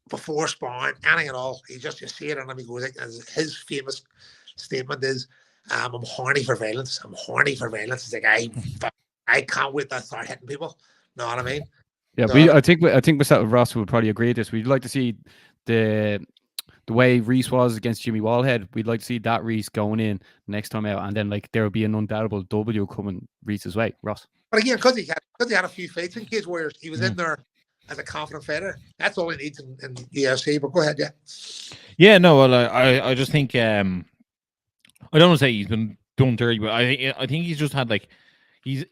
before sparring, anything at all, you see it in him, he goes, like, his famous statement is, I'm horny for violence. I'm horny for violence. It's like, I can't wait to start hitting people. You know what I mean? Yeah, I think myself and Ross would probably agree with this. We'd like to see the way Reese was against Jimmy Wallhead. We'd like to see that Reese going in next time out, and then, like, there will be an undoubtable W coming Reese's way. Ross. But again, because he had a few fights in Cage Warriors, he was in there as a confident fighter. That's all he needs in UFC. But go ahead, yeah. Yeah, no, well, I just think I don't want to say he's been done dirty. But I think he's just had like he's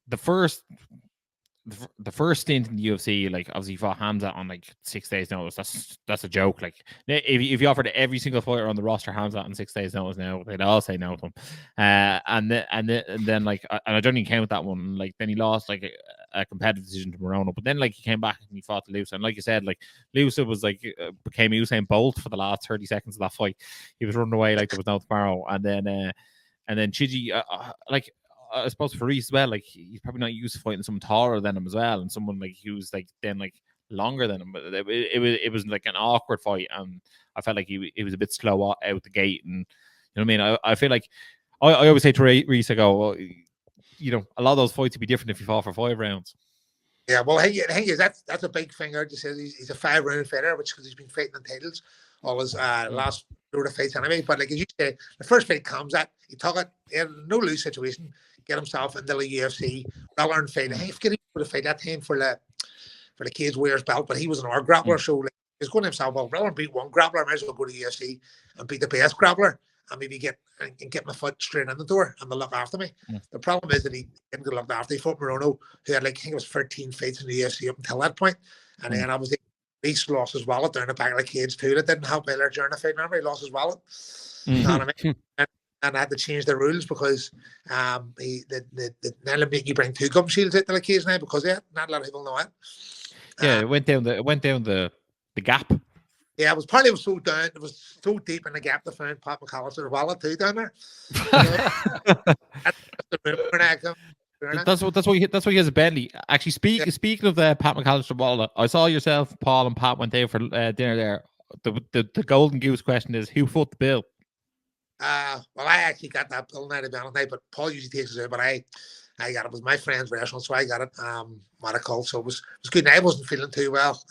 the first. The first stint in the UFC, like obviously he fought Hamza on like 6 days notice. That's a joke. Like if you offered every single fighter on the roster Hamza on 6 days notice now, they'd all say no to him. And then like, and I don't even count that one. Like then he lost like a competitive decision to Morono, but then like he came back and he fought Lusa, and like you said, like Lusa was like became Usain Bolt for the last 30 seconds of that fight. He was running away like there was no tomorrow, and then Chiji like. I suppose for Reese as well, like he's probably not used to fighting someone taller than him as well, and someone like who's like then like longer than him. But it was like an awkward fight, and I felt like he was a bit slow out the gate, and you know what I mean. I feel like I always say to Reese, I go, well, you know, a lot of those fights would be different if you fought for 5 rounds. Yeah, well, I think that's a big thing. I just said he's a 5-round fighter, which because he's been fighting in titles all his last load of fights anyway. But like as you say, the first fight comes at he took it in no lose situation. Get himself into the UFC, well-earned fight. I think he's getting to fight that time for the Cage Warriors belt, but he was an R grappler, so like, he's going to himself, well, rather than beat one grappler, I might as well go to the UFC and beat the best grappler and maybe get my foot straight in the door and they'll look after me. The problem is that he didn't get looked after. He fought Morono, who had like I think it was 13 fights in the UFC up until that point, and then obviously Reese lost his wallet down the back of the cage too. That didn't help Miller during the fight. Remember, he lost his wallet. You know what I mean? And I had to change the rules because the now make you bring 2 gum shields out to the cage now because not a lot of people know it. Yeah, it went down the gap. Yeah, it was so down. It was so deep in the gap to find Pat McAllister's wallet too down there. That's what he has a Bentley. Actually, speaking of the Pat McAllister wallet, I saw yourself, Paul, and Pat went out for dinner there. The golden goose question is who foot the bill? Well, I actually got that bill now to be honest, but Paul usually takes it out, but I got it. It was my friend's restaurant, so I got it. What I called, so it was good. And I wasn't feeling too well.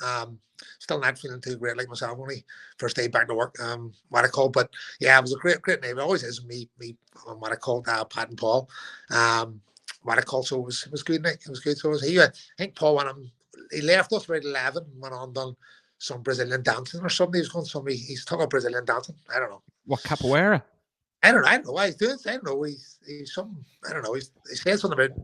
Still not feeling too great like myself. Only first day back to work. What I called, but yeah, it was a great night. It always is me. What I called Pat and Paul. What I called, so it was good night. It was good. So it was he. I think Paul he left us about 11 and went on done some Brazilian dancing or something. He's talking about Brazilian dancing. I don't know. What, capoeira? I don't know why he's doing it. I don't know. He's something. I don't know. He said something about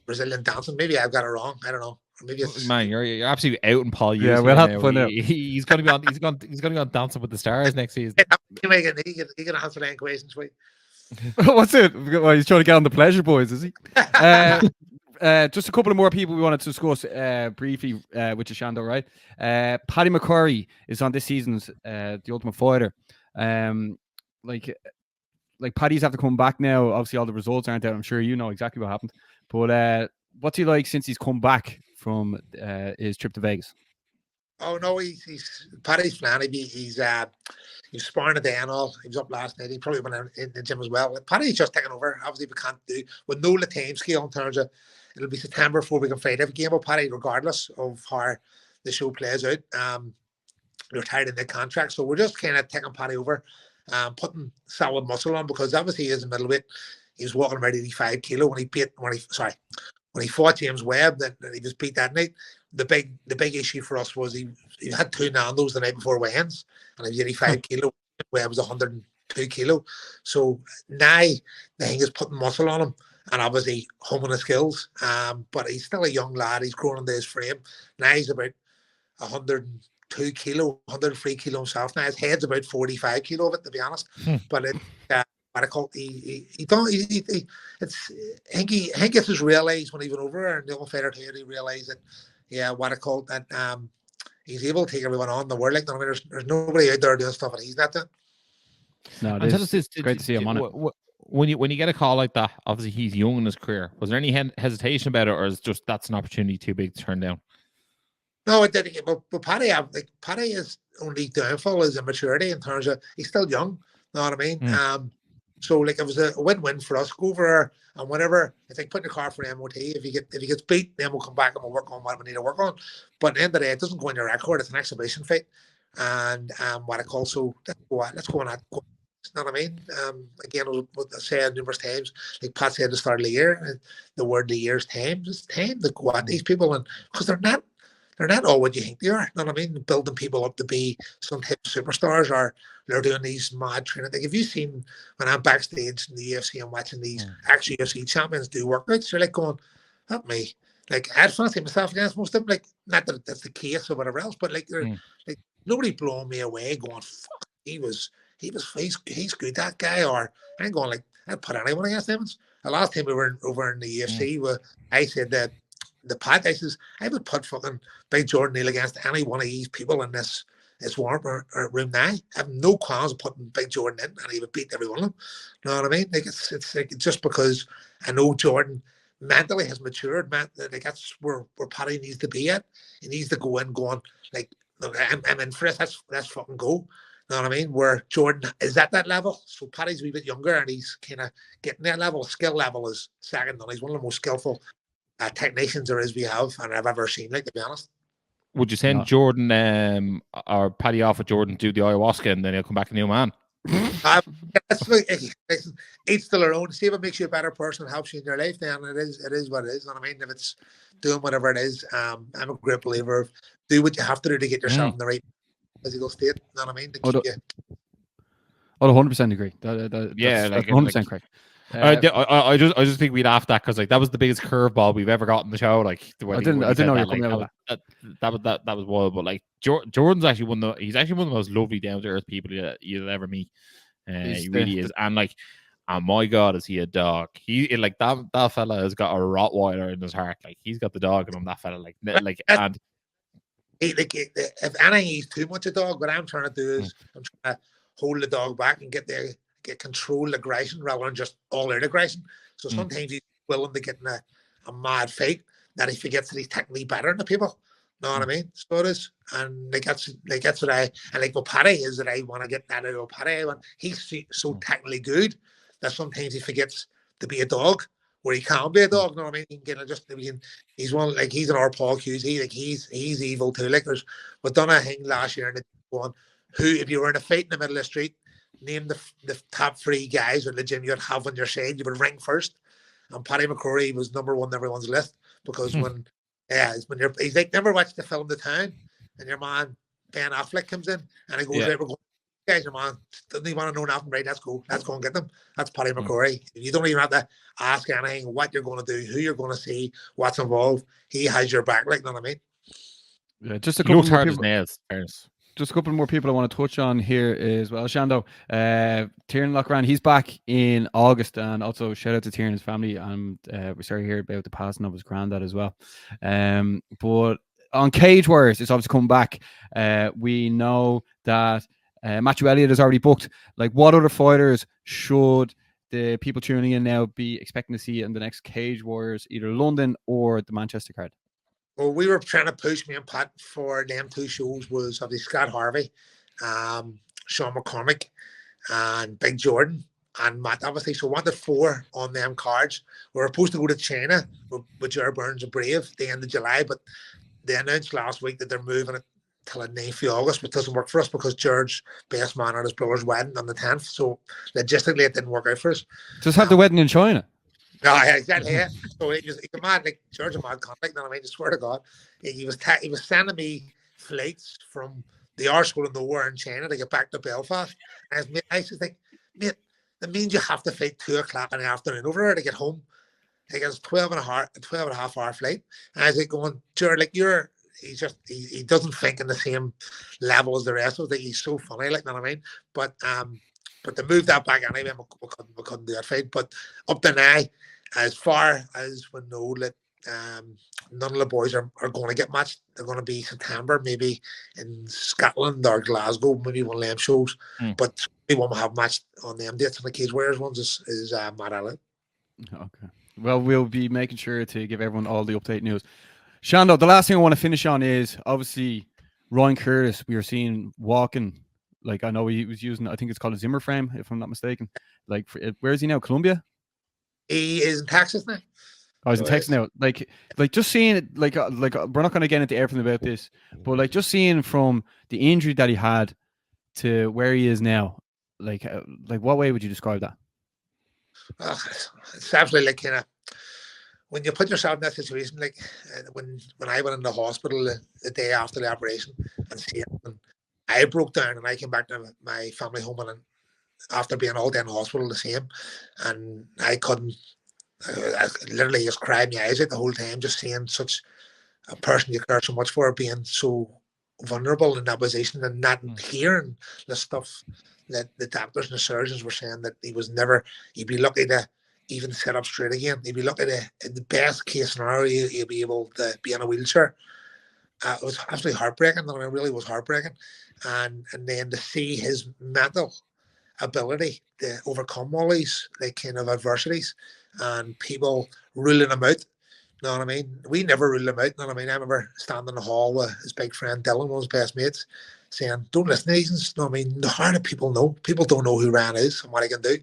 Brazilian dancing. Maybe I've got it wrong. I don't know. Or maybe it's... Man, you're absolutely out in Paul Hughes. Yeah, we'll have to find out. He's going to be on. He's going to be on Dancing with the Stars next season. He can answer the equations. Wait. What's it? Well, he's trying to get on the Pleasure Boys, is he? Just a couple of more people we wanted to discuss briefly with Shando, right? Paddy McCurry is on this season's The Ultimate Fighter. Like Paddy's have to come back now. Obviously, all the results aren't out. I'm sure you know exactly what happened. But what's he like since he's come back from his trip to Vegas? Oh no, he's Paddy's flying. He's sparring a day and all. He was up last night. He probably went in the gym as well. Paddy's just taking over. Obviously, we can't do with no time scale in terms of it'll be September before we can fight every game with Paddy, regardless of how the show plays out. They're tied in their contract, so we're just kind of taking Paddy over, putting solid muscle on because obviously he is a middleweight. He was walking about 85 kilo when he fought James Webb. Then he just beat that night. The big issue for us was he had 2 Nandos the night before weigh-ins, and he was 85 kilo. Webb was 102 kilo. So now the thing is putting muscle on him and obviously homing his skills. But he's still a young lad. He's growing into his frame. Now he's about 102 kilo, 103 kilo himself. Now his head's about 45 kilo of it, to be honest. But what I call he gets his realised when he went over there and the other fighter here, he realised that what I call that he's able to take everyone on in the world. Like there's nobody out there doing stuff and he's not doing. No, it's great to see him on it. When you get a call like that, obviously he's young in his career. Was there any hesitation about it, or is just that's an opportunity too big to turn down? No, it didn't. But Paddy is only downfall is immaturity in terms of he's still young. Know what I mean? So like it was a win-win for us. Go over there and whenever it's like putting the car for an MOT. If he gets beat, then we'll come back and we'll work on what we need to work on. But at the end of the day, it doesn't go on your record. It's an exhibition fight, and what I call so let's go on that. You know what I mean? Again, what I said numerous times, like Pat said at the start of the year, the word the year is time. It's time to go at these people, and because they're not they're not all what you think they are. You know what I mean? Building people up to be some type of superstars, or they're doing these mad training. Like, if you've seen when I'm backstage in the UFC and watching these actual UFC champions do workouts, you're like going, "Not me." Like, I'd fancy myself against most of them. Like, not that that's the case or whatever else, but like, they're like, nobody blowing me away going, "Fuck, he's good, that guy." Or I'm going like, I'd put anyone against him. The last time we were over in the UFC, where I said that the Pat, I says, I would put fucking Big Jordan Neal against any one of these people in this warm room now. I have no qualms of putting Big Jordan in, and he would beat every one of them. You know what I mean? Like, it's like, just because I know Jordan mentally has matured, man. Like, that's where Paddy needs to be at. He needs to go in going like, look, I'm in for this. Let's fucking go. You know what I mean? Where Jordan is at that level. So Paddy's a wee bit younger, and he's kind of getting that level. Skill level is second, and he's one of the most skillful technicians there is we have, and I've ever seen. Like, to be honest. Would you send Jordan or Paddy off with Jordan to the ayahuasca, and then he'll come back a new man? Each to their own. See if it makes you a better person and helps you in your life, then it is what it is. You know what I mean? If it's doing whatever it is, I'm a great believer of do what you have to do to get yourself in the right physical state. You know what I mean? To keep you. I 100% agree. Yeah, that's 100% correct. I just think we'd have that, because like that was the biggest curveball we've ever got in the show. Like, I didn't know you were coming out with that. That was wild. But like Jordan's actually one of the most lovely, down to earth people you'll ever meet. He really is. And like, oh my God, is he a dog? He like that fella has got a Rottweiler in his heart. Like, he's got the dog in him. That fella, and if anything, he's too much a dog. What I'm trying to do is I'm trying to hold the dog back and get controlled aggression rather than just all out aggression. So sometimes he's willing to get in a mad fight that he forgets that he's technically better than the people. Know what I mean? So it is. And that's what with Paddy is that I want to get that out of Paddy. He's so technically good that sometimes he forgets to be a dog where he can be a dog. You know what I mean? He's one, like, he's an Paul Hughes. He's evil too. Like, we've done a thing last year, and one who, if you were in a fight in the middle of the street, name the top 3 guys at the gym you'd have on your side, you would ring first. And Paddy McCrory was number 1 on everyone's list, because he's like, never watched the film The Town, and your man Ben Affleck comes in and he goes, right, we're going, guys, your man doesn't even want to know nothing, right? Let's go and get them. That's Paddy McCrory. You don't even have to ask anything, what you're going to do, who you're going to see, what's involved. He has your back, like, you know what I mean? Yeah, just a couple more hard people. As nails. Just a couple more people I want to touch on here as well. Shando, Tiernan Lochran, he's back in August, and also shout out to Tiernan's family. And we're sorry to hear about the passing of his granddad as well. But on Cage Warriors, it's obviously come back. We know that Matthew Elliott is already booked. Like, what other fighters should the people tuning in now be expecting to see in the next Cage Warriors, either London or the Manchester card? Well, we were trying to push, me and Pat, for them 2 shows was obviously Scott Harvey, Sean McCormick, and Big Jordan, and Matt, obviously. So we wanted 4 on them cards. We were supposed to go to China with Jared Burns and Brave the end of July, but they announced last week that they're moving it till the 9th of August, which doesn't work for us because Jared's best man at his brother's wedding on the 10th. So logistically, it didn't work out for us. Just have the wedding in China. No, exactly. Yeah. So he's a mad, like, George, a mad contact. I mean, I swear to God, he was sending me flights from the arsehole in the war in China to get back to Belfast. And I was like, mate, that means you have to fly 2 o'clock in the afternoon over there to get home. Like, it's 12 and a half hour flight. And I was like, going, George, like, he doesn't think in the same level as the rest of us. Like, he's so funny, like, you know what I mean? But to move that back anyway, we couldn't do that fight. But up to now, as far as we know, that none of the boys are going to get matched. They're going to be September, maybe in Scotland or Glasgow, maybe one of them shows. But we won't have matched on them dates. And the Cage Warriors ones is Matt Allen. Okay. Well, we'll be making sure to give everyone all the update news. Shando, the last thing I want to finish on is obviously Ryan Curtis. We were seeing walking. Like, I know he was using, I think it's called a Zimmer frame, if I'm not mistaken. Like, where is he now? Colombia? He is in Texas now. Oh, he's in Texas now. Like just seeing it, like we're not going to get into everything about this, but like just seeing from the injury that he had to where he is now, like what way would you describe that? It's absolutely like kind of when you put yourself in that situation, like when I went into hospital the day after the operation and see it, and I broke down and I came back to my family home, and after being all day in hospital the same, and I couldn't, I literally just cried my eyes out the whole time, just seeing such a person you care so much for being so vulnerable in that position, and not hearing the stuff that the doctors and the surgeons were saying, that he'd be lucky to even sit up straight again. He'd be lucky to, in the best case scenario, he'd be able to be in a wheelchair. It was absolutely heartbreaking. I mean, it really was heartbreaking. And then to see his mental ability to overcome all these like kind of adversities, and people ruling him out. You know what I mean? We never ruled him out. You know what I mean? I remember standing in the hall with his big friend Dylan, one of his best mates, saying, "Don't listen to these." You know what I mean? How do people know? People don't know who Ryan is and what he can do.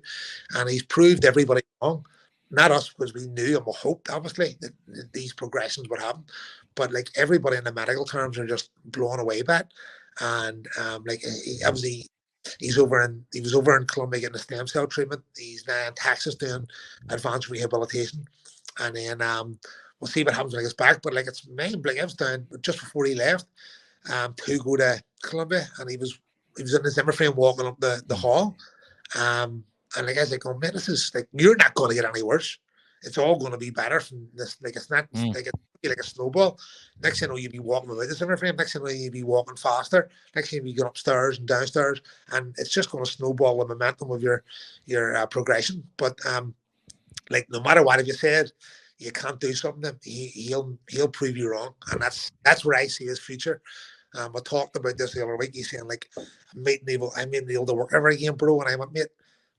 And he's proved everybody wrong. Not us, because we knew and we hoped, obviously, that these progressions would happen. But like everybody in the medical terms are just blown away by it. And like obviously he was over in Colombia getting a stem cell treatment. He's now in Texas doing advanced rehabilitation. And then we'll see what happens when he gets back. But like it's mind blowing. I was down just before he left to go to Colombia, and he was in his Zimmer frame walking up the hall. And like I was like, "Oh man, this is like, you're not going to get any worse. It's all going to be better from this. Like it's not like a snowball. Next thing you know, you'll be walking without the Zimmer frame. Next thing you know, you'll be walking faster. Next thing you get upstairs and downstairs, and it's just going to snowball the momentum of your progression. But like no matter what, if you said you can't do something, he'll prove you wrong, and that's where I see his future. I talked about this the other week. He's saying like, I'm made able to work ever again, bro. And I went, mate,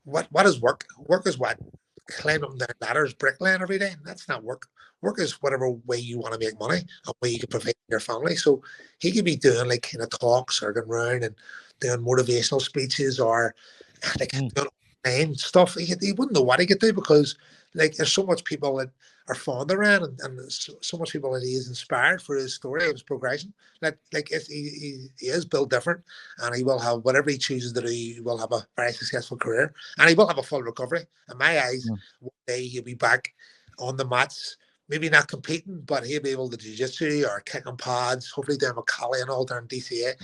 what is work? Work is what? Climbing up and down ladders, bricklaying every day. That's not work. Work is whatever way you want to make money and way you can provide your family. So he could be doing like kind of talks or going around and doing motivational speeches or like doing online stuff. He wouldn't know what he could do, because like there's so much people that are fond of Ryan, and so much people that he is inspired for his story, his progression. Like he is built different, and he will have whatever he chooses to do. He will have a very successful career, and he will have a full recovery. In my eyes, one day he'll be back on the mats, maybe not competing, but he'll be able to do jiu-jitsu or kicking pads, hopefully down McCallie and all down DCA.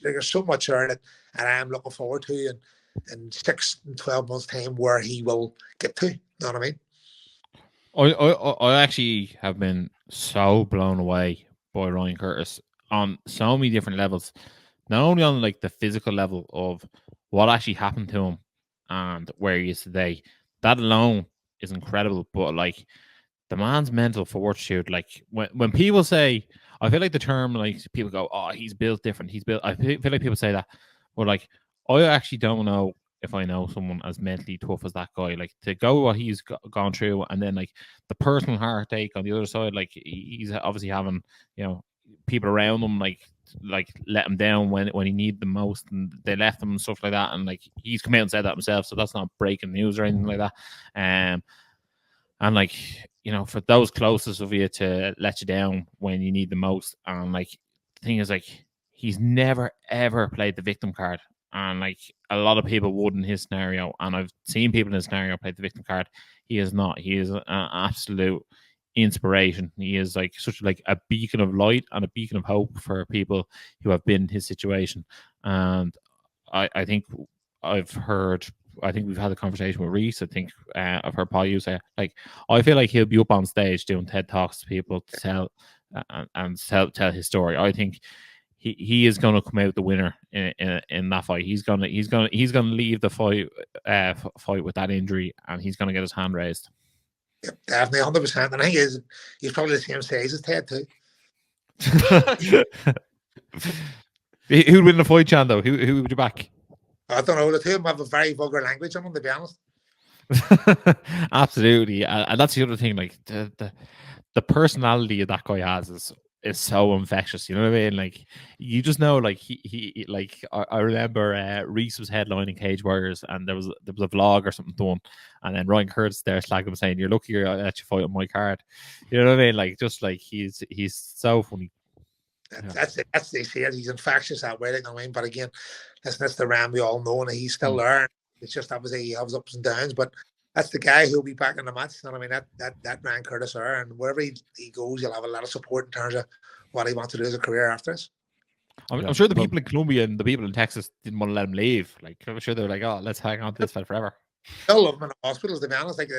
There's so much there that I am looking forward to, and in 6 and 12 months' time, where he will get to. You know what I mean? I actually have been so blown away by Ryan Curtis on so many different levels. Not only on like the physical level of what actually happened to him and where he is today. That alone is incredible. But like the man's mental fortitude, like when people say, I feel like the term, like people go, "Oh, he's built different. He's built." I feel like people say that, but like I actually don't know if I know someone as mentally tough as that guy. Like to go what he's gone through, and then like the personal heartache on the other side. Like he's obviously having, you know, people around him like let him down when he needed the most, and they left him and stuff like that. And like he's come out and said that himself, so that's not breaking news or anything like that. And like, you know, for those closest of you to let you down when you need the most, and like the thing is, like, he's never ever played the victim card. And like a lot of people would in his scenario, and I've seen people in his scenario play the victim card. He is not. He is an absolute inspiration. He is like such like a beacon of light and a beacon of hope for people who have been in his situation. And I think we've had a conversation with Reese. I think I've heard Paul Hughes say, like, I feel like he'll be up on stage doing TED Talks to people to tell and tell his story. I think he is going to come out the winner in that fight. He's going to leave the fight with that injury, and he's going to get his hand raised. Yep, definitely 100%. And I think he's probably the same size as Ted too. Who'd win the fight, Chando? Who would you back? I don't know. The two of them have a very vulgar language on them, to be honest. Absolutely, and that's the other thing. Like the personality that that guy has is so infectious. You know what I mean? Like you just know. Like he like I remember Reese was headlining Cage Warriors, and there was a vlog or something done, and then Ryan Curtis there slagged him saying, "You're lucky I let you fight on my card." You know what I mean? Like just like he's so funny. That's they say it. He's infectious that way. You know what I mean? But again, that's the Ram we all know, and he's still there. It's just obviously he has ups and downs, but that's the guy who'll be back in the match. You know what I mean? That Ryan Curtis there, and wherever he goes, you'll have a lot of support in terms of what he wants to do as a career after this. I'm sure the people in Colombia and the people in Texas didn't want to let him leave. Like, I'm sure they were like, "Oh, let's hang on to this fella forever." I love him in the hospitals, to be honest. Like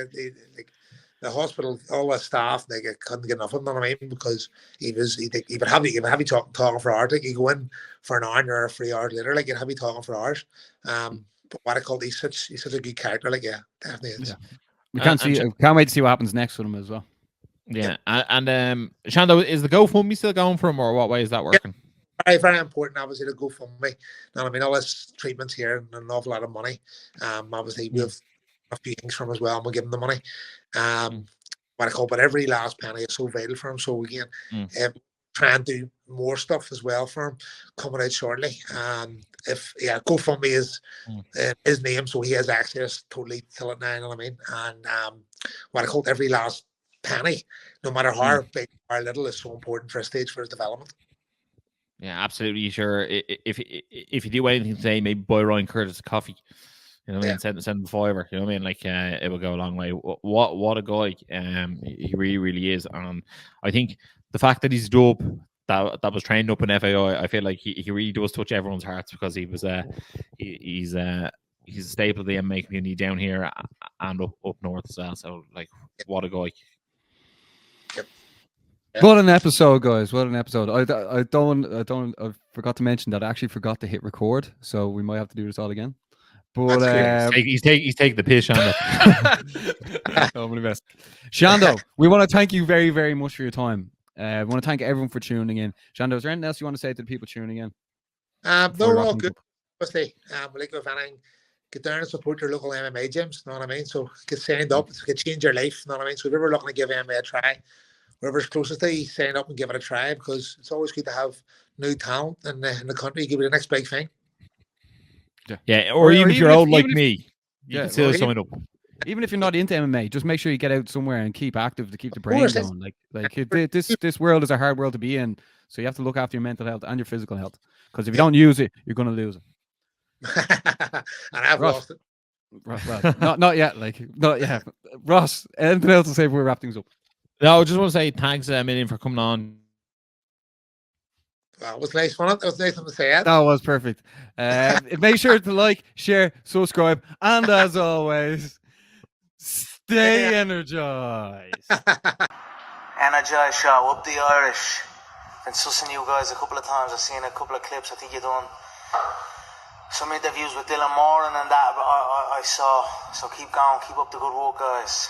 the hospital, all the staff, they couldn't get enough of him. You know what I mean? Because he would have you talking for hours. Like you go in for an hour and you're 3 hours later. Like you'd have you talking for hours. But what I call he's such a good character. Like definitely is. Yeah. We can't wait to see what happens next with him as well. Yeah, and Shando, is the GoFundMe still going for him, or what way is that working? Very, very important, obviously, to GoFundMe. You know what I mean? All this treatment's here and an awful lot of money. Obviously, we have a few things from him as well, and we'll give him the money. But every last penny is so vital for him. So again, try and do more stuff as well for him coming out shortly. GoFundMe is his name, so he has access totally till it now. You know what I mean? And every last penny, no matter how big or little, is so important for a stage for his development. Yeah, absolutely. Sure. If you do anything today, maybe buy Ryan Curtis a coffee. You know what I mean? Send him $5. You know what I mean? Like it will go a long way. What a guy. He really, really is. I think the fact that he's dope, that was trained up in FAI, I feel like he really does touch everyone's hearts, because he was he's a staple of the MMA community down here and up north as well. So like, what a guy. What an episode, guys! What an episode! I forgot to mention that I actually forgot to hit record, so we might have to do this all again. But he's taking the piss, Shando. I'm gonna best. Shando, we want to thank you very, very much for your time. We want to thank everyone for tuning in. Shando, is there anything else you want to say to the people tuning in? No, we're all good. Obviously, like if anything, get down and support your local MMA gyms. Know what I mean? So get signed up. It could change your life. Know what I mean? So if you're ever looking to give MMA a try, whoever's closest to you, sign up and give it a try, because it's always good to have new talent in the country. Give it the next big thing. Yeah, or even if you're old like me, you can still sign up. Even if you're not into MMA, just make sure you get out somewhere and keep active to keep the brain going. This world is a hard world to be in, so you have to look after your mental health and your physical health. Because if you don't use it, you're going to lose it. And I've lost it. Ross, not yet. Not yet. Ross, anything else to say before we wrap things up? No, I just want to say thanks a million for coming on. Well, it was nice fun. It was nice to say it. That was perfect. Make sure to like, share, subscribe, and as always, stay energized. Energized Show, up the Irish. Been sussing you guys a couple of times. I've seen a couple of clips. I think you've done some interviews with Dylan Moran and that I saw. So keep going. Keep up the good work, guys.